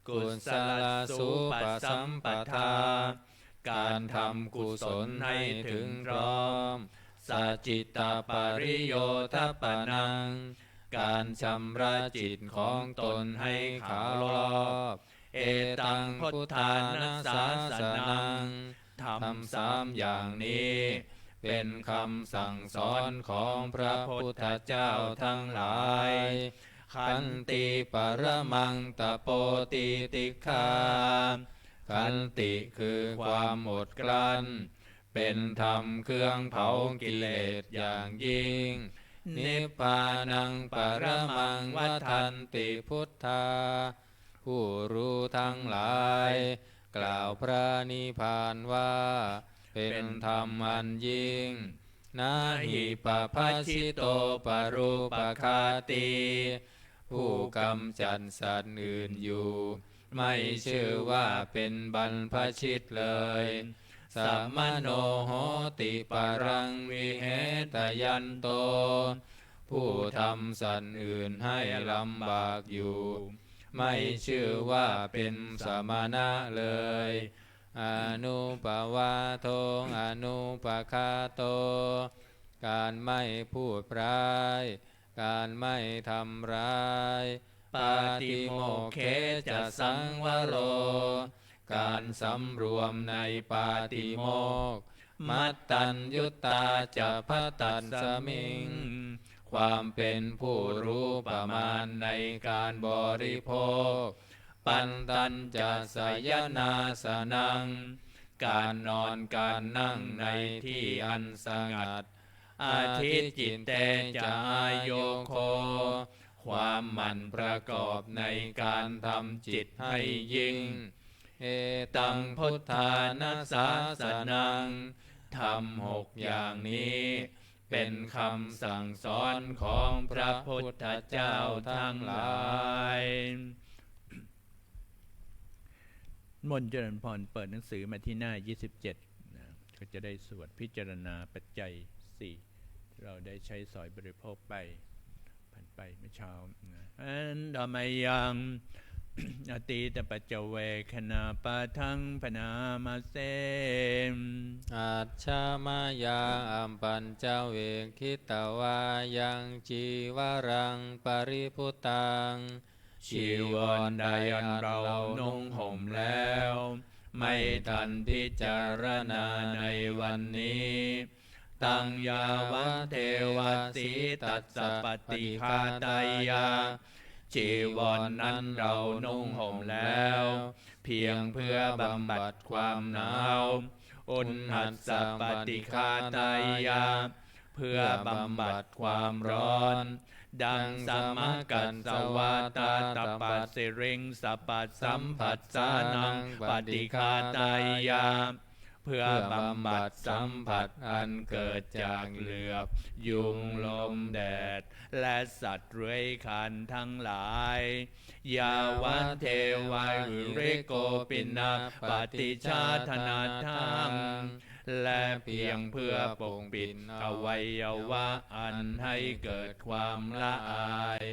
กุศลสุปสัมปทาการทำกุศลให้ถึงพร้อมสัจจิตาปริโยทัปปนังการชำระจิตของตนให้ขาวรอบเอตังพุทธานาสาสนังทำ3อย่างนี้เป็นคำสั่งสอนของพระพุทธเจ้าทั้งหลายขันติปรมังตโปติติฆาขันติคือความอดกลั้นเป็นธรรมเครื่องเผากิเลสอย่างยิ่งนิพพานังปรมังวัฏันติพุทธาผู้รู้ทั้งหลายกล่าวพระนิพพานว่าเป็นธรรมอันยิ่งนาหิปภัชชิโตปรูปคาติผู้กำจัดสัตว์อื่นอยู่ไม่ชื่อว่าเป็นบรรพชิตเลยสัมมโนโหติปรังวิเหตยันโตผู้ทำสัตว์อื่นให้ลำบากอยู่ไม่ชื่อว่าเป็นสมณะเลยอนุปวาโทอนุปคาโตการไม่พูดร้ายการไม่ทำร้ายปาติโมกเขจะสังวโรการสำรวมในปาติโมกข์มัตตัญยุตตาจะพัตตัสสมิงความเป็นผู้รู้ประมาณในการบริโภคปันตัญจะสยนาสนังการนอนการนั่งในที่อันสงัด อาทิจิตเตจายโยโคความหมั่นประกอบในการทำจิตให้ยิ่งเอตังพุทธานาสาสนังทำ6อย่างนี้เป็นคำสั่งสอนของพระพุทธเจ้าทั้งหลายมนต์เจริญพรเปิดหนังสือมาที่หน้า27นะก็จะได้สวดพิจารณาปัจจัย4ที่เราได้ใช้สอยบริโภคไปผ่านไปเมื่อเช้านะอันดามายัง อตีตปัจจเวคณาปะทังพนามาเสมอัจฉามายาอัมปัญจเวคิตวายังจีวรังปริพุตังชีวรใดอันเรานุ่งห่มแล้วไม่ทันพิจารณาในวันนี้ตังยาวะเทวสีตัสสะปฏิฆาตายาจีวรนั้นเรานุ่งห่มแล้วเพียงเพื่อบำบัดความหนาวอุณหัสสะปฏิฆาตายาเพื่อบำบัดความร้อนดังสมกัสสวาตาตปัสสิริงสปัสสัมผัสสานังปฏิฆาตายาเพื่อบำบัดสัมผัสอันเกิดจากเหลือบยุงลมแดดและสัตว์เลื้อยคลานทั้งหลายยาวะเทวาหิริโกปินาปฏิชาธนาทังและเพียงเพื่อปกปิดอวัยวะอันให้เกิดความละอาย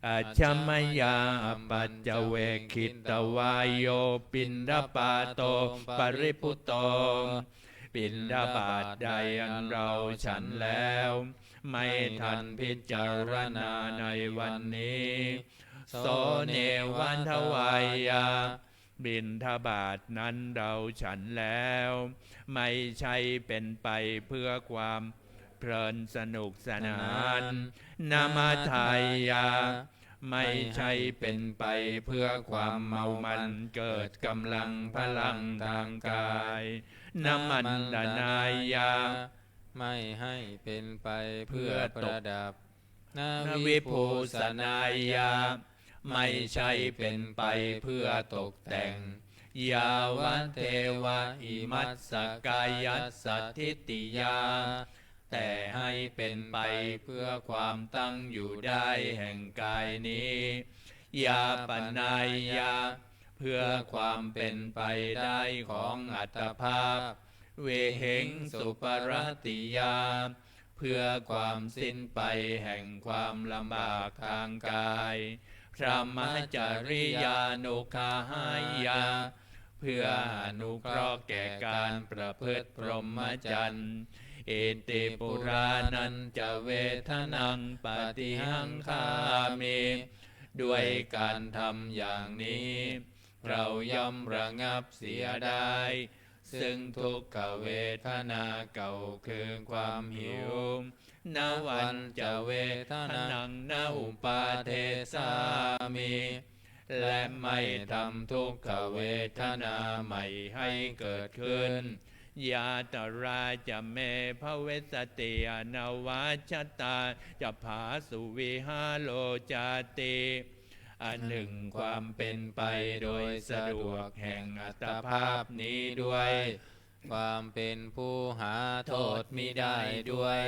อาชัมมยาปัจจเวคิตวายโยปินดาปาโตปริปุตโตปินดาบาตใดอันเราฉันแล้วไม่ทันพิจารณาในวันนี้โสเนวันทวายาบิณฑบาตนั้นเราฉันแล้วไม่ใช่เป็นไปเพื่อความเพลินสนุกสนานนามาทายาไม่ใช่เป็นไปเพื่อความเมามันเกิดกำลังพลังทางกายนามันดานายาไม่ให้เป็นไปเพื่อประดับนาวิภูสนายาไม่ใช่เป็นไปเพื่อตกแต่งยาวะเทวะอิมัสสกายัสสทิติยาแต่ให้เป็นไปเพื่อความตั้งอยู่ได้แห่งกายนี้ยาปนายาเพื่อความเป็นไปได้ของอัตภาพเวหิงสุปรติยาเพื่อความสิ้นไปแห่งความลำบากทางกายพระมจริยานุคาหายาเพื่ออนุเคราะห์แก่การประพฤติพรหมจรรย์เอติปุรานันจะเวทนังปฏิหังคามิด้วยการทำอย่างนี้เราย่อมระงับเสียได้ซึ่งทุกขเวทนาเก่าคือความหิวณวันจะเวทนังณอุปาเทสามิและไม่ทำทุกขเวทนาใหม่ให้เกิดขึ้นยาตราจะเมภเวสติอนวัชตาจะผาสุวิหาโลจาติอันหนึ่งความเป็นไปโดยสะดวกแห่งอัตภาพนี้ด้วยความเป็นผู้หาโทษมิได้ด้วย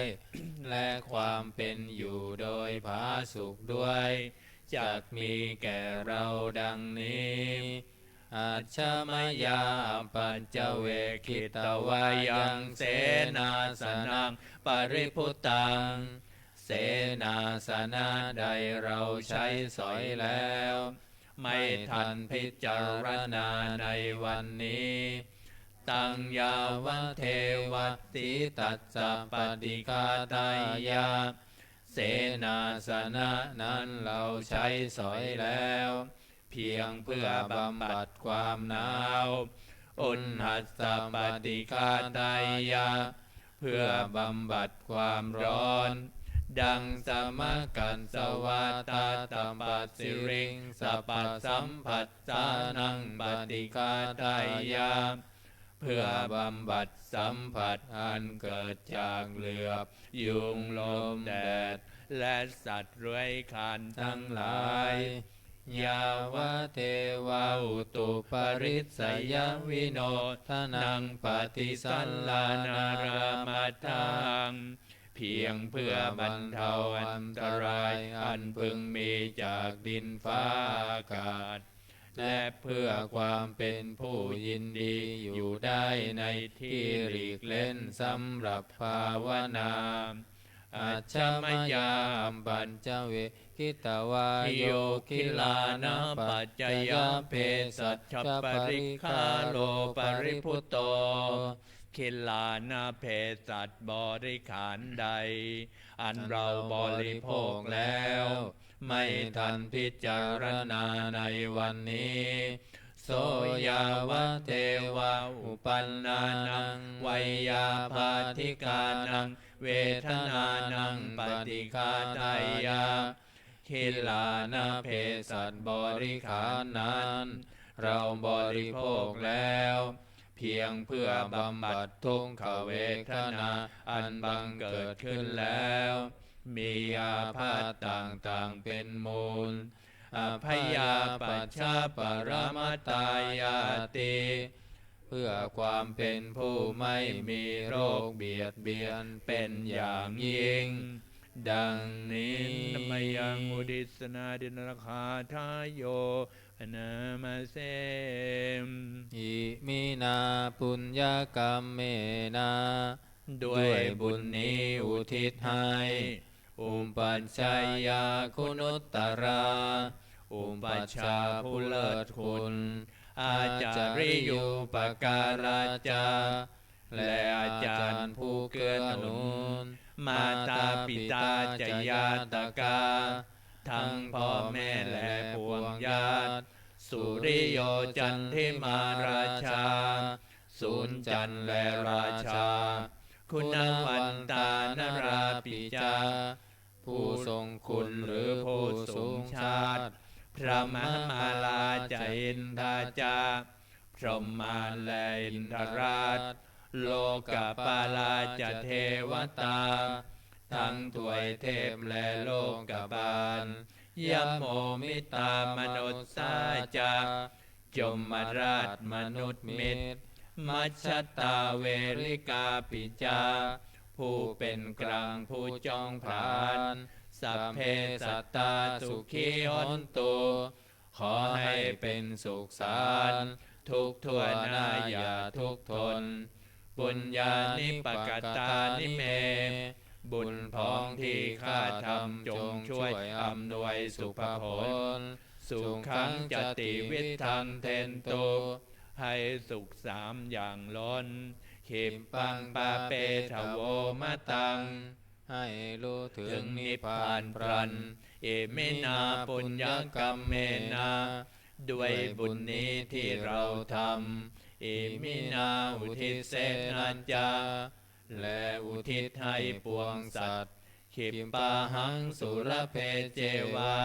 และความเป็นอยู่โดยผาสุขด้วยจักมีแก่เราดังนี้อัจฉมยาปัญจเวคิตวายังเสนาสนังปริพุตังเสนาสนะใดเราใช้สอยแล้วไม่ทันพิจารณาในวันนี้ตังยาวะเทวติตัสสะปฏิฆาตายาเสนาสนะนั้นเราใช้สอยแล้วเพียงเพื่อบำบัดความหนาวอุณหัสสะปฏิฆาตายาเพื่อบำบัดความร้อนดังสมกันสวาตาตปัสสิริงสปัสสัมผัสสานังปฏิฆาตายา เพื่อบำบัดสัมผัสอันเกิดจากเหลือบยุงลมแดดและสัตว์เลื้อยคลานทั้งหลายยาวะเทวาอุตุปริสยวิโนทนังปฏิสัลลานารามัตถังเพียงเพื่อบรรเทาอันตรายอันพึงมีจากดินฟ้าอากาศและเพื่อความเป็นผู้ยินดีอยู่ได้ในที่หลีกเล่นสำหรับภาวนาอัจฉมยามปัญจเวคิตวายโยคิลานะปัจจยเพสัชฌปริคาโลปริพุตโตคิลานะเพสัชบริขารใดอันเราบริโภคแล้วไม่ทันพิจารณาในวันนี้โสยาวะเทวาอุปันนานังวัยยาภาธิกานังเวทนานังปฏิฆาตายาคิลานะเพสัชบริขารนั้นเราบริโภคแล้วเพียงเพื่อบำบัดทุกขเวทนาอันบังเกิดขึ้นแล้วมีอาพาธต่างๆเป็นมูลอภยาปัชชาปรมัตตายาติเพื่อความเป็นผู้ไม่มีโรคเบียดเบียนเป็นอย่างยิ่งดังนี้นมยังอุดิสนาดินรคาทายโยนามาเสมอิมินาปุญญกรรมเมนาด้วยบุญนี้อุทิศให้อุปัชฌายาคุณุตตราอุปัชฌาย์ผู้เลิศคุณอาจาริยุปการาจาและอาจารย์ผู้เกื้อหนุนมาตาปิตาจยาตกาทั้งพ่อแม่และพวงญาติสุริโยจันทิมาราชาสุนจันทร์และราชาคุณวันตานราปิจาผู้ทรงคุณหรือผู้สูงชาติพระมหามาลาจาอินทาจาพรหมมาและอินทราชโลกปาลาจเทวตาทั้งถวยเทพและโลกบาลยโมมิตามนุษสาจาจมมาราชมนุษย์มิตรมัชฌตาเวริกาปิจาผู้เป็นกลางผู้จองผานสัพเพสัตตาสุขีหนตุขอให้เป็นสุขสารทุกทั่วหน้าอย่าทุกทนบุญญาณิปกตานิเมบุญพ้องที่ข้าทำจงช่วยอำนวยสุภผลสุขังจติวิทังเทนโตให้สุขสามอย่างล้นขิมปังปาเปทโวมะตังให้รู้ถึงนิพพานพรันเอเมนาปุญญกรรมเมนาด้วยบุญนี้ที่เราทำเอมินาอุทิศเสนาจาและอุทิศให้ปวงสัตว์ขิมปาหังสุรเพเจวา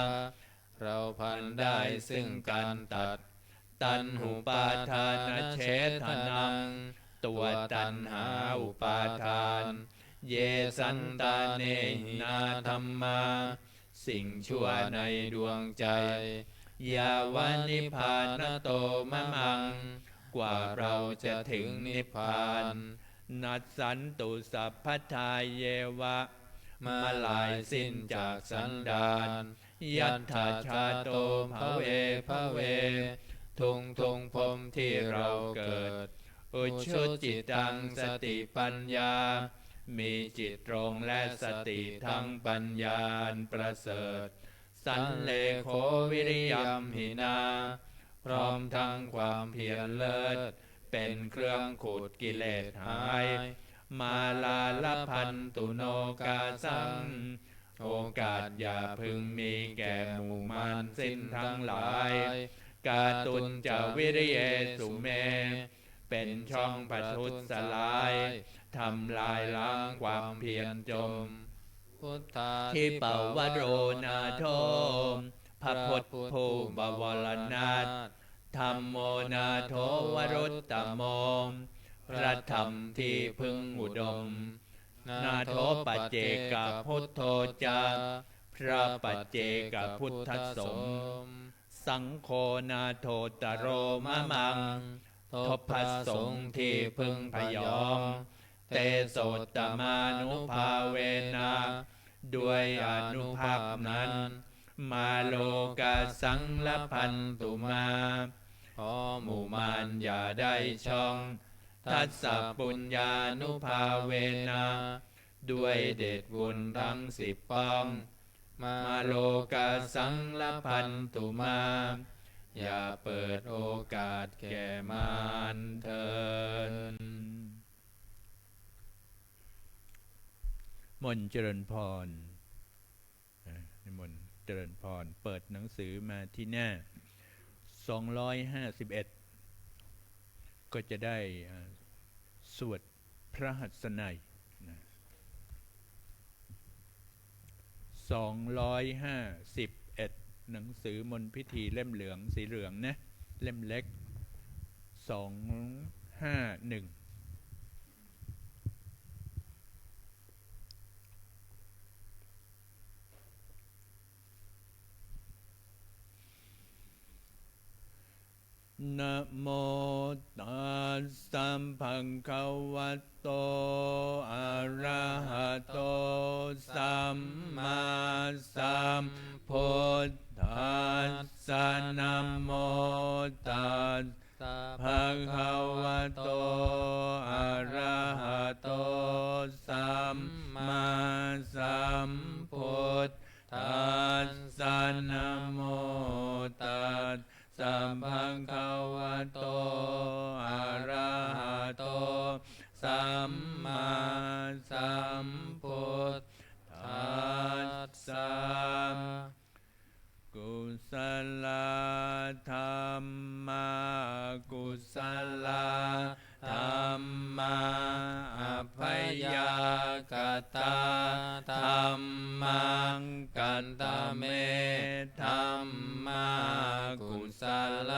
เราพันได้ซึ่งการตัดตัณหุปาทานเฉทนังตัวตัณหาอุปาทานเยสันตาเนหินาธัมมาสิ่งชั่วในดวงใจยาวานิพพานโตมะมังกว่าเราจะถึงนิพพานนัสสันตุสัพพทาเยวะมาลายสิ้นจากสันดานยัตถาชาโตภเวภเวทุงพรหมที่เราเกิดอุชุจิตังสติปัญญามีจิตตรงและสติทั้งปัญญาประเสริฐสันเลโควิริยัมหินาพร้อมทั้งความเพียรเลิศเป็นเครื่องขูดกิเลสหายมาลาลพันตุโนกาสังโอกาสอย่าพึงมีแก่หมู่มารสิ้นทั้งหลายกาตุนจาวิริเยสุเมเป็นช่องปัทุสลายทำลายล้างความเพียรจมพุทธาทิปวโรนาโทพระพุทธผู้บวรนาถธรรมโมนาโทวรุตตโม พระธรรมที่พึงอุดมนาโถปัจเจกพุทโธจาพระปัจเจกพุทธสมสังโฆนาโทตโรมะมังทพพสงฆ์ที่พึงพยอมเตโสตมานุภาเวนะด้วยอนุภาพนั้นมาโลกาสังละพันตุมาขอหมู่มารอย่าได้ช่องทัสสะปุญญานุภาเวนะด้วยเดชบุญทั้ง10ป้องมาโลกาสังละพันตุมาอย่าเปิดโอกาสแก่มารเถิดมนต์เจริญพรนิมนต์เจริญพรเปิดหนังสือมาที่หน้า251ก็จะได้สวดพระหัสนัย251หนังสือมนต์พิธีเล่มเหลืองสีเหลืองนะเล่มเล็ก251นะโมตัสสะภะคะวะโตอะระหะโตสัมมาสัมพุทธัสสะนะโมตัสสะภะคะวะโตอะระหะโตสัมมาสัมพุทธัสสะนะโมตัสสัมภะคะวะโตอะระหะโตสัมมาสัมพุทธัสสะกุศลธรรมากุศลธรรมาอัพยากตาธัมมังกันตเมธัมมากุศล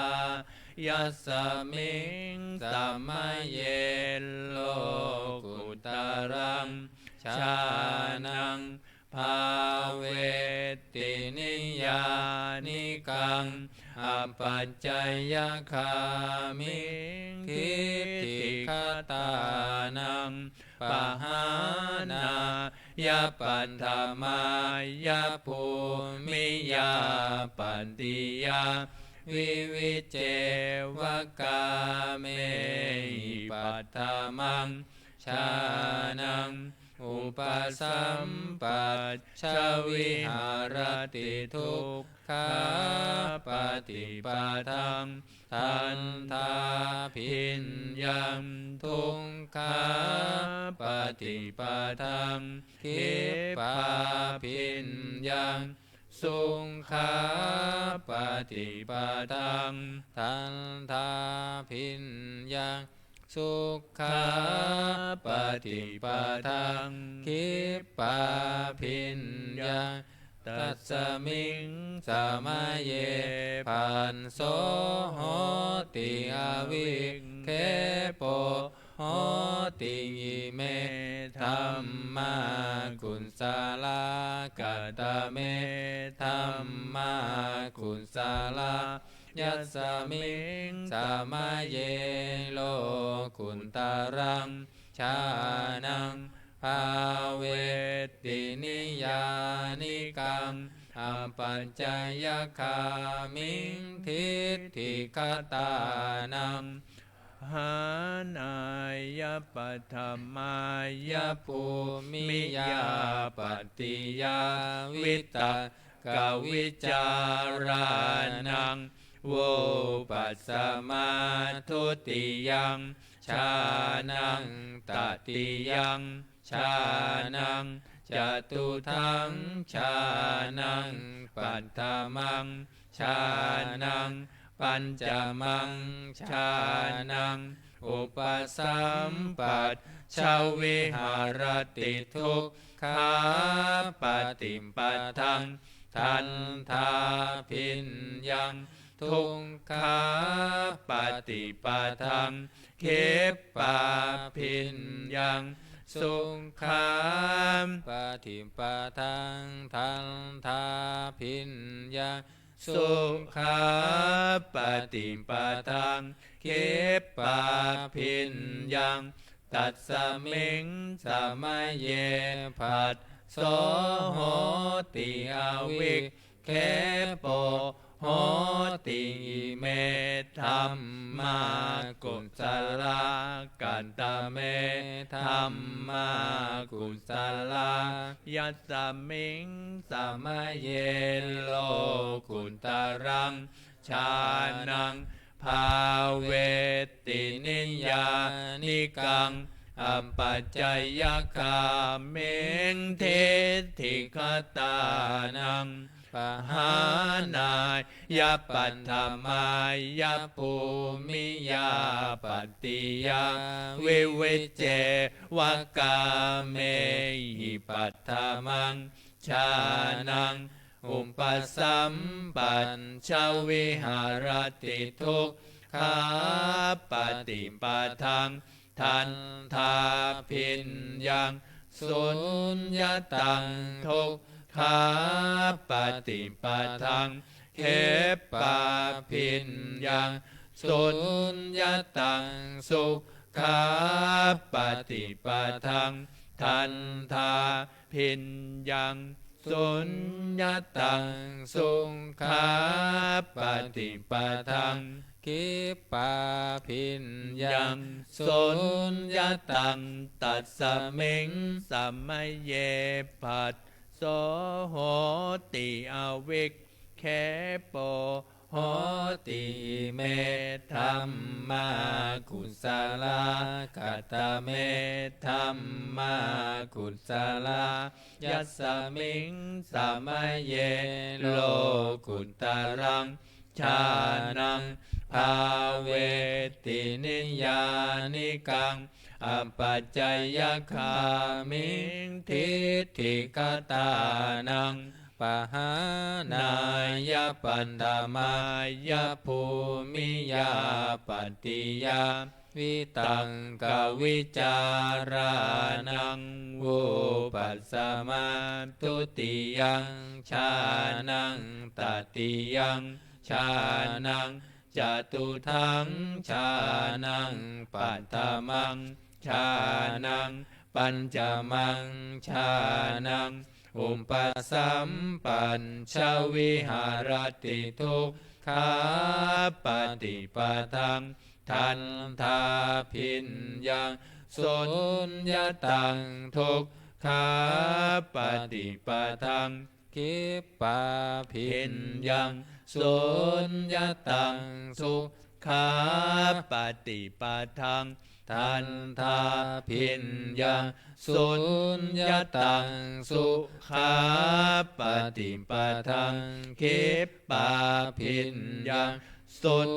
ยัสสมิงสัมมเยโลกุตรังชานังภาเวตินิยานิกังอปัจจยคามิงทิฏฐิคตานังปหานายาปันธมายาภูมิยาปันติยาวิวิเจวกาเมปัตถมังชานังอุปสัมปัชชวิหารติทุกขาปฏิปทังทันทาพิญญังทุกขาปฏิปทังคิปาพิญญังสุขาปฏิปทังทันทาพิญญังสุขาปฏิปทังคิปาพิญญังตัสสมิงสมัยเยปันโสโหติอวิเคโปโหติอิเมธัมมากุศลกัตเมธัมมากุศลยัสสมิงสมัยเยโลกุนตรังชานังภาเวตินิยานิกังอปัจจยคามิงทิฏฐิคตานังหานายปัตถมายาภูมิยาปฏิยาวิตกวิจารานังโวปัสสมาทุติยังชานังตติยังชานังจตุทังชานังปัฏฐมังชานังปัญจมังชานังอุปสัมปัชชวิหารติทุกขาปฏิปทังทันทาพิญญังทุกขาป ฏิปทังเคปะพินยังสุขังปฏิปทังทันทาพินยังสุขาปฏิปทังเคปะพินยังตัสมิงสมัยเยผัสโสโหติอวิคเคโปโหติเมธัมมากุศลกันตเมธัมมากุศลยัสสมิงสมัยเยโลกุตรังชานังภาเวตินิยานิกังอัปปัจจยคาเมงเทธิคตานังปหานายาปัตถมายาภูมิยาปฏิยาวิเวเจวกาเมหิปัตถมังชานังอุปสัมปันชวิหารติทุกขาปฏิปทังทันทาพินยังสุญญตังทุกขาปฏิปทังเคปะพินยังสุญญตังสุขาปฏิปทังทันทาพินยังสุญญตังสุขาปฏิปทังคิปะพินยังสุญญตังตัสมิงสัมมัยเยผัสโสโหติอวิคเคโปโหติเมธัมมากุศลกัตตเมธัมมากุศลยัสสมิงสมัยเยโลกุตรังชานังภาเวตินิยานิกังอัปปัจจยคามิงทิฏฐิกตานังปหานายปันธมายาภูมิยาปฏิยาวิตังกวิจารานังวุปัสสมาทุติยังชานังตติยังชานังจตุทังชานังปัฏฐมังชานังปัญจมังชานังอุปสัมปันชวิหารติทุกขาปฏิปทังทันทาพินยังสุญญตังทุกขาปฏิปทังคิปะพินยังสุญญตังสุขาปฏิปทังทันทาพินยังสุญญตังสุขาปฏิปทังคิปะพินยังสุญ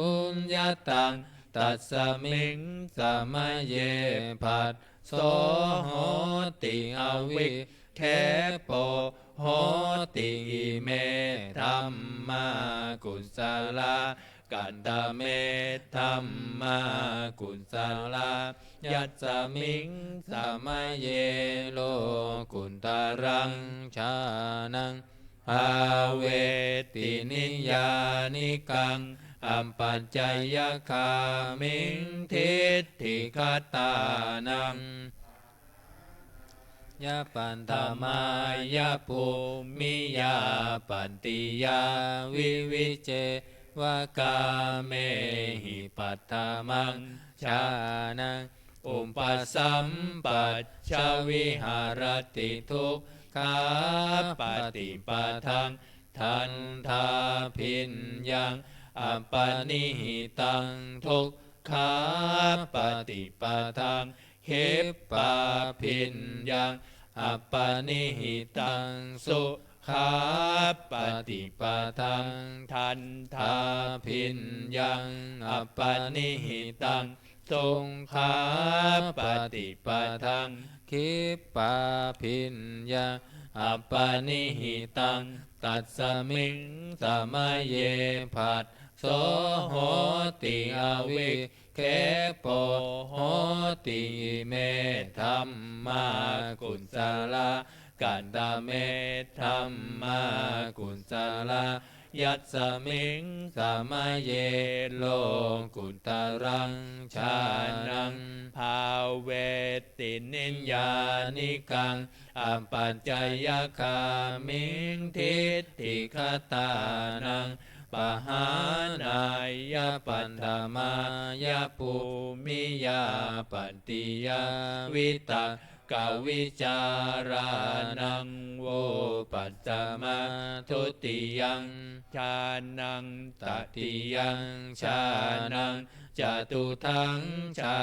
ญตังตัสมิงสมัยเยผัสโสโหติอวิคเคโปโหติเมธัมมากุศลกันตเมธัมมากุศลยัสสมิงสมัยเยโลกุตรังชานังภาเวตินิยานิกังอัปปัจจยคามิงทิฏฐิคตานังยาปันธมายาภูมิยาปันติยาวิวิเจวกาเมหิปัตถมังชานังอุปสัมปัชชวิหารติทุกขาปฏิปทังทันทาพินยังอัปปนิหิตังทุกขาปฏิปทังเคปะพินยังอัปปนิหิตังสุขาปฏิปทังทันทาพินยังอัปปนิหิตังสุขาปฏิปทังคิปะพินยังอัปปนิหิตังตัสสมิงสมัยเยผัสโส โหติอวิเคปโหติเมธัมมากุศลกันตเมธัมมากุศลยัสสมิงสมัยเยโลกุตรังชานังภาเวตินิญญานิกังอัปปัจจยคามิงทิฏฐิคตานังปหานายปันธมายภูมิยาปันติยาวิตกวิจารานังโวปัจจมาทุติยังชานังตติยังชานังจตุทังชา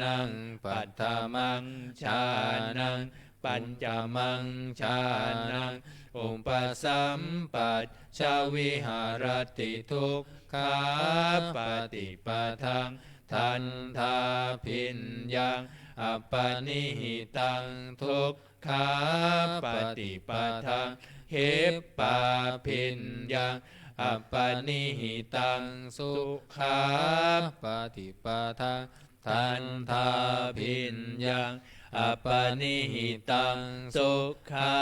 นังปัฏฐมังชานังปัญจมังชานังอุปสัมปัชชวิหารติทุกขาปฏิปทังทันทาพิญญังอัปปนิหิตังทุกขาปฏิปทังเหปปาพิญญังอัปปนิหิตังสุขาปฏิปทังทันทาพิญญังอัปปนิหิตังสุขา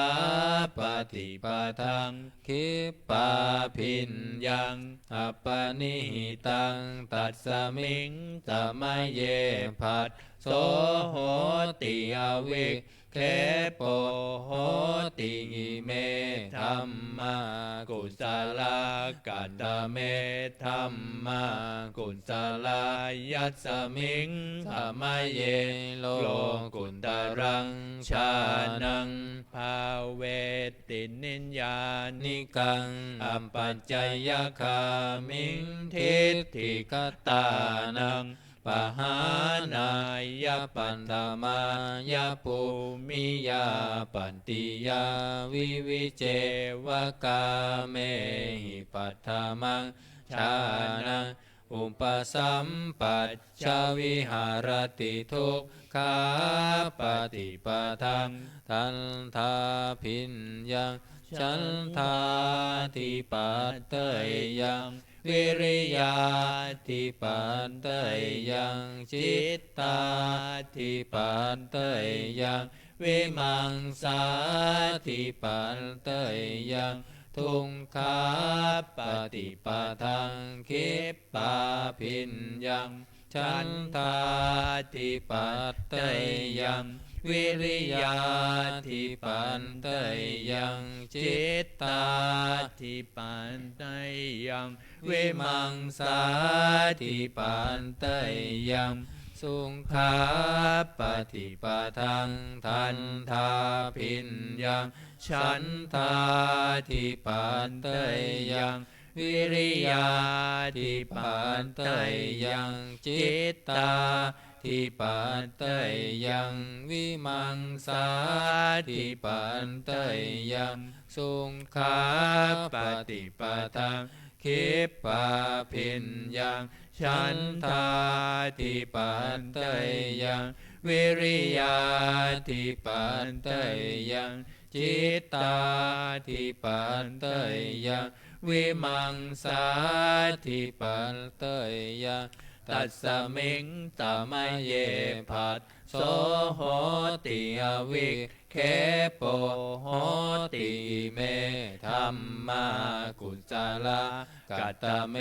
ปฏิปทังคิปปาพิญญังอัปปนิหิตังตัสสมิงสมัยเยภัสโสโหติอวิเคปโหติเมธัมมากุศลกันตเมธัมมากุศลยัสสมิงสมัยเยโลกุตรังชานังภาเวตินิญญานิกังอัปปัจจยคามิงทิฏฐิคตานังปหานายปันธมายภูมิยาปันติยาวิวิเจวกาเมหิปัฏฐมังชานังอุปสัมปัชชวิหารติทุกขาปฏิปทังทันทาพิญญังฉันทาทิปัตเตยังวิริยาทิปันเตยังจิตตาทิปันเตยังวิมังสาทิปันเตยังทุงขาปฏิปทังคิปปาพิญญังฉันทาทิปัตเตยังวิริยาทิปันเตยังจิตตาทิปันเตยังวิมังสาทิปันเตยังสุงขาปฏิปทังทันทาพิญญังฉันทาทิปันเตยังวิริยาทิปันเตยังจิตตาทิปันเตยังวิมังสาทิปันเตยังสุงขาปฏิปทังคิปปาพิญญังฉันทาทิปันเตยังวิริยาทิปันเตยังจิตตาทิปันเตยังวิมังสาทิปันเตยังตัสสมิงตมัยเยภัสโสโหติอวิเคปโหติเมธัมมากุศลกัตตเม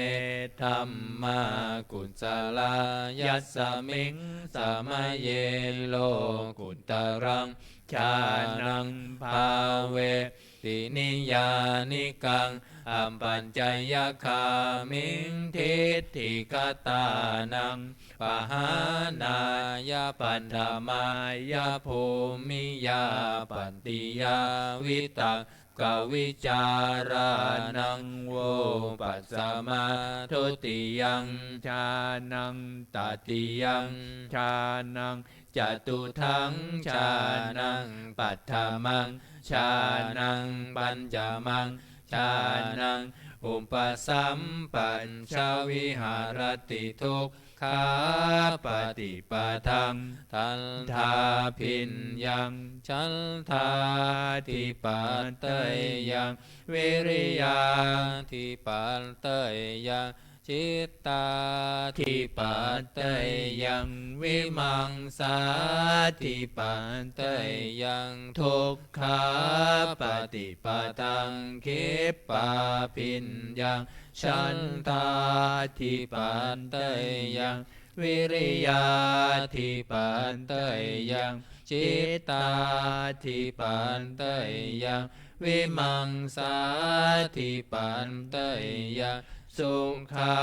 ธัมมากุศลยัสสมิงสมัยเยโลกุตรังชานังภาเวตินิยานิกังอัปปัญจยคามิงทิฏฐิคตานังปหานายปันธมายภูมิยาปันติยาวิตกวิจารานังโวปัสสมาทุติยังชานังตติยังชานังจตุทังชานังปัฏฐมังชานังปัญจมังชานังอุปสัมปัชชวิหารติทุกขาปฏิปทังทันทาพิญญังฉันทาทิปันเตยังวิริยาทิปันเตยัง จิตตาธิปัตเตยังวิมังสาธิปัตเตยังทุกขาปฏิปตังคิปปาปิญญังฉันทาธิปัตเตยังวิริยาธิปัตเตยังจิตตาธิปัตเตยังวิมังสาธิปัตเตยังสุขา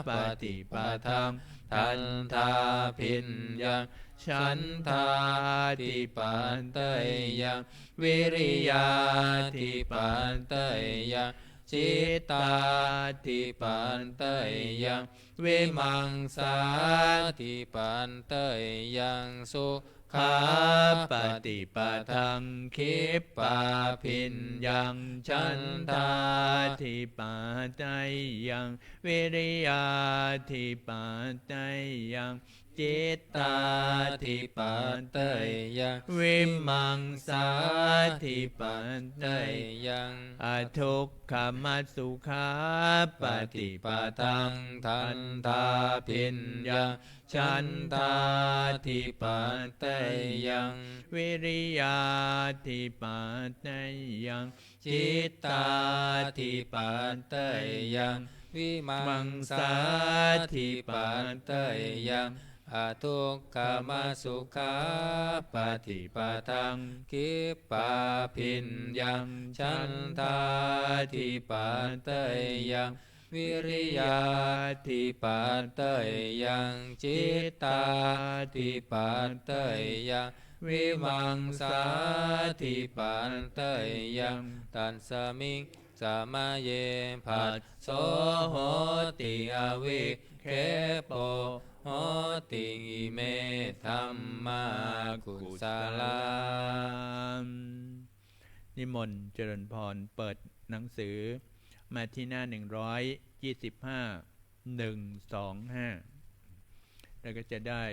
ปฏิปทังทันทาพิญญังฉันทาธิปัตเตยังวิริยาธิปัตเตยังจิตตาธิปัตเตยังวิมังสาธิปัตเตยังสุขาปฏิปทังคิปปาพิญญังฉันทาธิปัตเตยังวิริยาธิปัตเตยังจิตตาธิปัตเตยังวิมังสาธิปัตเตยังอทุกขมัสสุขาปฏิปทังทันทาพิญญังฉันทาธิปัตเตยังวิริยาธิปัตเตยังจิตตาธิปัตเตยังวิมังสาธิปัตเตยังอทุกขมัสสุขาปฏิปทังคิปปาพิญญังฉันทาธิปัตเตยังวิริยาธิปัตเตยังจิตตาธิปัตเตยังวิมังสาธิปัตเตยังตัสมิงสมาเยภัสโสโหติอวิเคปโปโหติอิเมธัมมากุศลามนิมนต์เจริญพรเปิดหนังสือมาที่หน้า125 125แล้วก็จะได้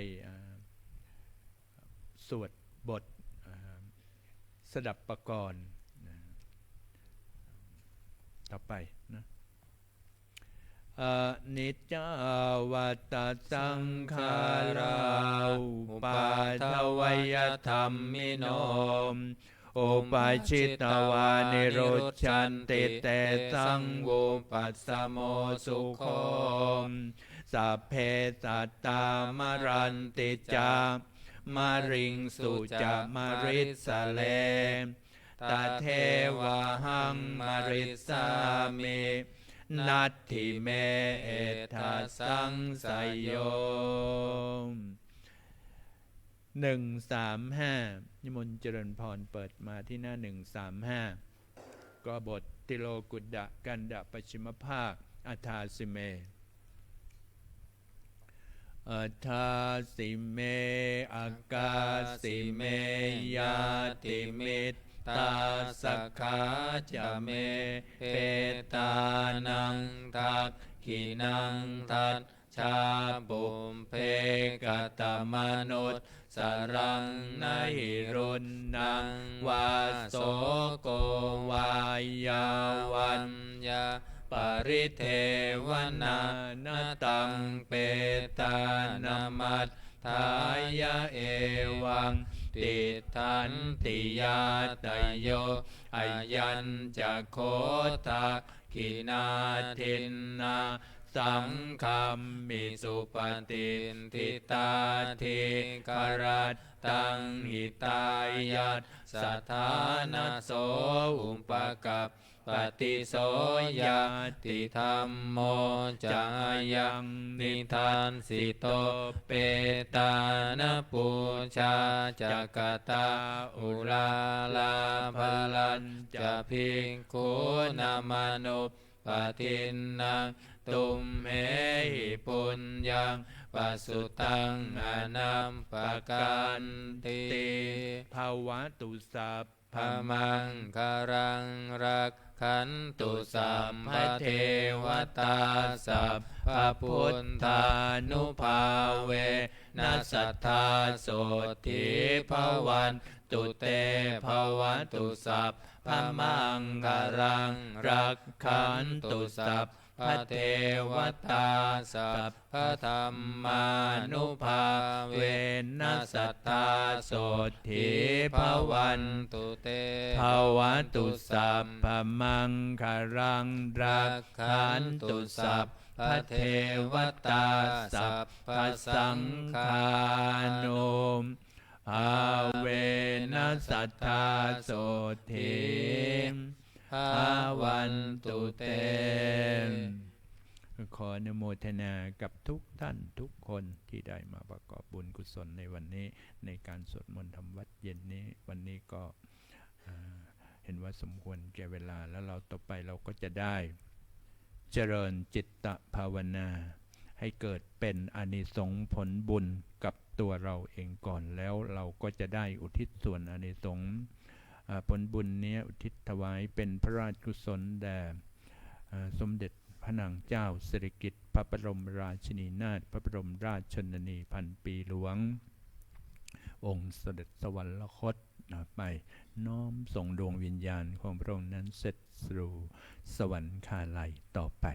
สวดบทสดับปกรณ์ต่อไปนะนิจจาวัตสังขาราอุปาทวยธรรมิโนอุปชิตวานิโรชันติเตสังวุปัสสโมสุโขสัพเพสัตตามรันติจามริงสุจามริสเลตเทวะหังมริสามินัตถิเมเอทัสสังสยโย135นิมนต์เจริญพรเปิดมาที่หน้า135ก็บทติโลกุดดะกันดะปัจฉิมภาคอัฏฐาสิเมอัฏฐาสิเมอากาสิเมยาติมิตตาสักขาจะเมเปตานังทักขินังทัตชาบุมเพกตมนุษย์สรังนาหิรุณนังวาโสโกวายาวันยาปริเทวนานาตังเปตานามัตถายะเอวังติทันติยาตโยอายัญจะโคตะกินาทินนาสังคัมมิสุปฏิทิตาทิกรัตตังหิตายัตสถานะโสอุปกัปปฏิโสยาติธรรมโมจายังนิทานสิโตเปตานปูชาจักตาอุลาลาภลันจะภิกขุนามานุปทินนังตุมเหหิปุญญังปัสสุตังอนัมปกันติภาวะตุสัพพมังคารังรักขันตุสัมภเทวตาสัพพพุทธานุภาเวนัสสัทธาโสติภวันตุเตภวตุสัพพมังคารังรักขันตุสัพพ พระเทวตาสัพพธรรมานุภาเวนัสตตาโสทิภวันตุเตภวตุสัพพมังคารังรักขันตุสัพพะเทวตาสัพพสังฆานุอาเวนัสตตาโสทิภวันตุเต ขออนุโมทนากับทุกท่านทุกคนที่ได้มาประกอบบุญกุศลในวันนี้ในการสวดมนต์ทำวัดเย็นนี้วันนี้ก็เห็นว่าสมควรแก่เวลาแล้วเราต่อไปเราก็จะได้เจริญจิตตภาวนาให้เกิดเป็นอานิสงส์ผลบุญกับตัวเราเองก่อนแล้วเราก็จะได้อุทิศส่วนอานิสงส์ผลบุญนี้อุทิศถวายเป็นพระราชกุศลแด่สมเด็จพระนางเจ้าสิริกิติ์พระบรมราชินีนาถพระบรมราชชนนีพันปีหลวงองค์เสด็จสวรรคตไปน้อมส่งดวงวิญญาณของพระองค์นั้นเสด็จสู่สวรรคาลัยต่อไป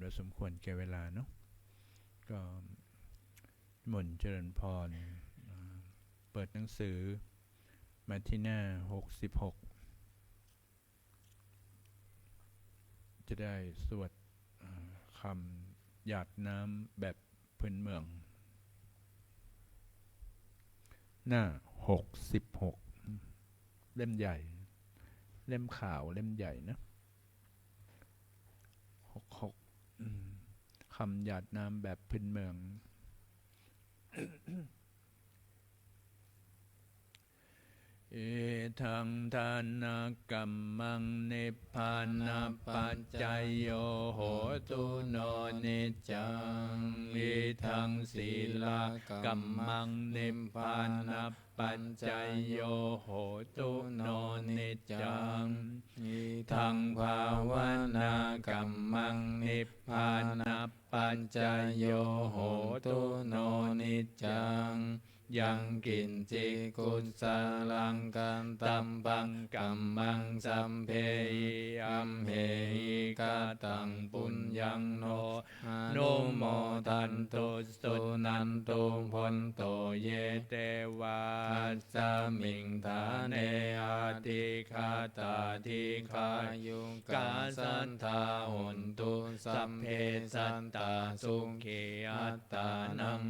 ว่าสมควรแก่เวลาเนาะก็หม่นเจริญพรเปิดหนังสือมาที่หน้า66จะได้สวดคำหยาดน้ำแบบพื้นเมืองหน้า66เล่มใหญ่เล่มขาวเล่มใหญ่นะ66คำหยาดน้ำแบบพื้นเมืองเอทังทานากัมมังนิพพานาปัจจายโยโหตุโนนิจังเอทังศีลากัมมังนิพพานาปัจจายโยโหตุโนนิจังอิทังภาวนากัมมังนิพพานาปัจจายโยโหตุโนนิจังยังกินจิกุสลังกันตัมปังกัมมังสัมเพยัมเหหิกาตังปุญญังโนอนุโมทันตุสุนันตุพนโตเยเตวาสมิงทาเนอาติคาตาทิขายุกาสันทาหุนตุสัมเพสันตาสุขีอัตตานัง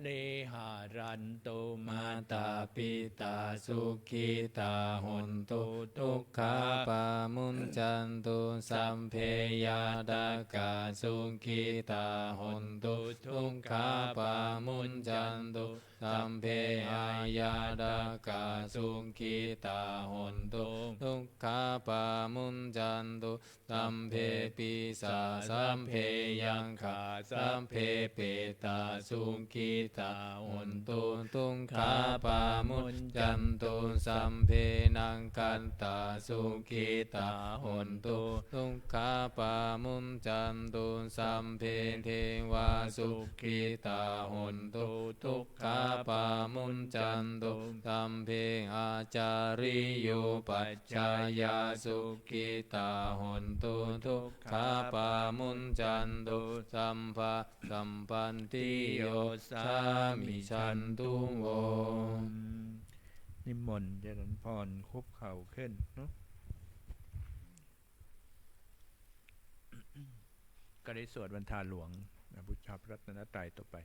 นิหารันตุมาตาปิตาสุขิตาหุนตุทุกขาปามุนจันตุสัมเพยาดากาสุขิตาหุนตุทุกขาปามุนจันตุสัมเพยาดากาสุขิตาหุนตุทุกขาปามุนจันตุสัมเพปิสาสัมเพยังขาสัมเพเปตาสุขิตาหุนตุทุกขาปามุนจันตุสัมเพนังกันตาสุขิตาหุนตุทุกขาปามุนจันตุสัมเพเทวาสุขิตาหุนตุทุกขาปามุนจันตุสัมเพอาจาริโยปัจจายาสุขิตาหุนตุทุกขาปามุนจันตุสัมภะสัมปันติโยสามิชันตุโวนิมนต์เจริญพรคุบเข่าขึ้นเนาะก็ได้สวดบรรทาหลวงบูชาพระรัตนตรัยต่อไป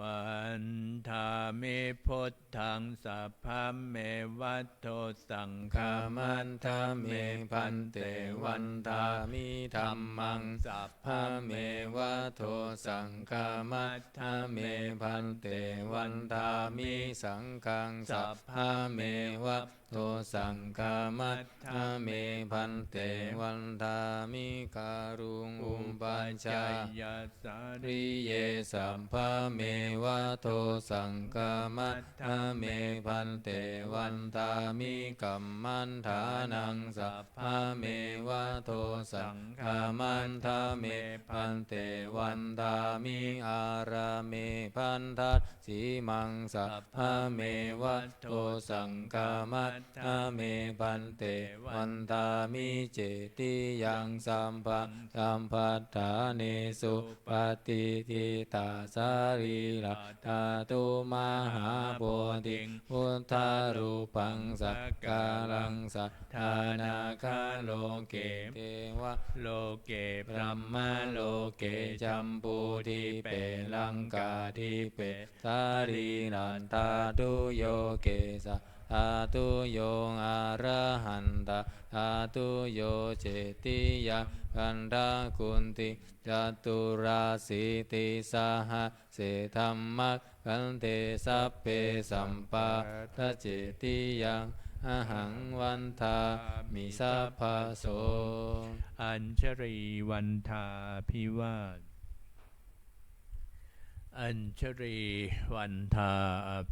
วันธามิพุทธังสัพพะเมวัตโตสังฆามันธาเมพันเตวันธามิธัมมังสัพพะเมวัตโตสังฆามัตธาเมพันเตวันธามิสังฆังสัพพะเมวัตโตสังฆามัตธาเมพันเตวันธามิการุงอุปัชฌายาสาริเยสัพพะเมวะโตสังฆามัตถะเมพันเตวันตามิกัมมันฐานังสัพพะเมวะโตสังฆามันถะเมพันเตวันตามิอาราเมพันทัสสีมังสัพพะเมวะโตสังฆามัตถะเมพันเตวันตามิเจติยังสัมภะสัมปัฏฐาเนสุปฏิทิตาสารีรัตถาตุมหาโพธิพุทธารูปังสักการังสัทธานาคาโลเกเทวะโลเกพรหมโลเกจัมปูทิเปลังกาทิเปสารีรัตถาตุโยเกสะธาตุโยอะระหันตะธาตุโยเจติยะกันดากุนติจตุราสีติสหเสธัมมัคกันเตสัพเพสัมปะทะเจติยังอหังวันทามิสัพพะโสอัญชรีวันทาภิวาทอัญชรีวันทา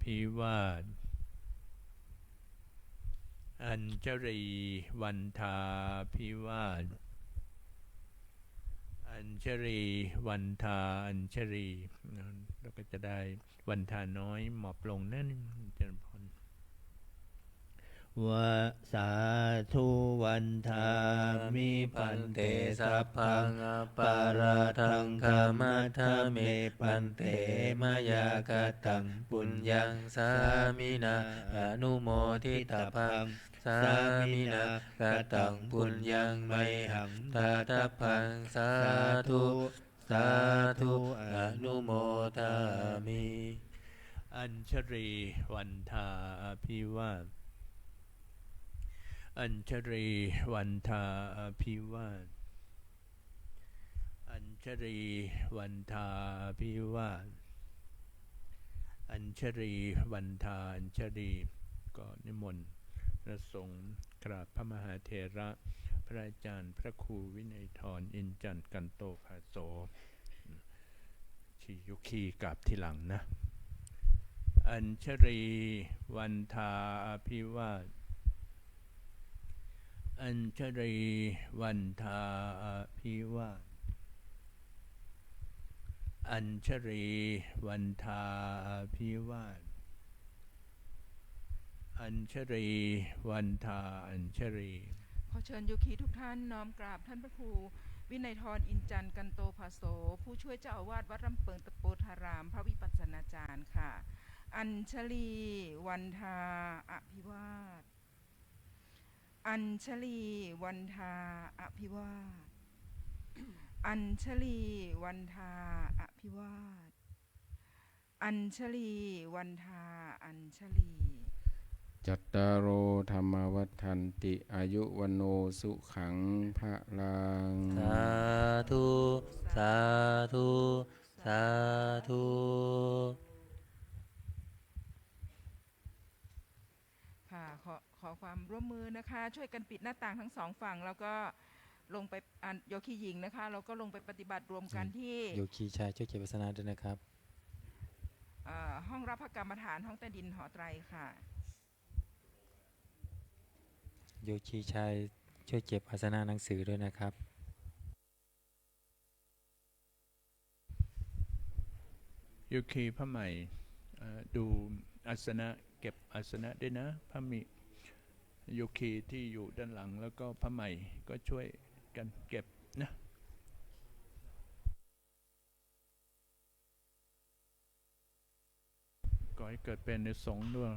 ภิวาทอัญชรีวันทาภิวาทอัญชรีวันทาอัญชรีเราก็จะได้วันทาน้อยหมอบลงนั่นเจริญพร วะสาธุวันทามิพันเตสัพพังอปาราทังคามัทาเมพันเตมยากตังปุญญังสามินาอนุโมทิตาพังสามินากตังปุญญังไมหังตาตพังสาธุสาธุอนุโมทามิ อัญชรีวันทาอภิวาทอัญชรีวันทาอภิวาทอัญชรีวันทาอภิวาทอัญชรีวันทาอัญชรีก็นิมนต์พระสงฆ์กราบพระมหาเถระพระอาจารย์พระครูวินัยธรอินจันทร์กันโตภาโสชียุคีกราบทีหลังนะอัญชรีวันทาอภิวาทอัญชรีวันทาอภิวาทอัญชรีวันทาอภิวาทอัญชรีวันทาอัญชรีขอเชิญโยคีทุกท่านน้อมกราบท่านพระครูวินัยธรอินจันทร์กันโตภาโสผู้ช่วยเจ้าอาวาสวัดลำเปิงตะโปธารามพระวิปัสสนาจารย์ค่ะอัญชลีวันทาอภิวาทอัญชลีวันทาอภิวาทอัญชลีวันทาอภิวาทอัญชลีวันทาอัญชลีจัตตารโอธรรมวัฏันติอายุวันโนสุขังพระลัง สาธุสาธุสาธุค่ะขอความร่วมมือนะคะช่วยกันปิดหน้าต่างทั้งสองฝั่งแล้วก็ลงไปโยคีหญิงนะคะเราก็ลงไปปฏิบัติรวมกันที่โยคีชายช่วยเก็บศาสนาด้วยนะครับ ห้องรับพระกรรมฐานห้องใต้ดินหอไตรค่ะโยคีชายช่วยเก็บอาสนะหนังสือด้วยนะครับ โยคีพระใหม่ดูอาสนะเก็บอาสนะด้วยนะพระมิโยคีที่อยู่ด้านหลังแล้วก็พระใหม่ก็ช่วยกันเก็บนะก่อให้เกิดเป็นในสงฆ์ด้วย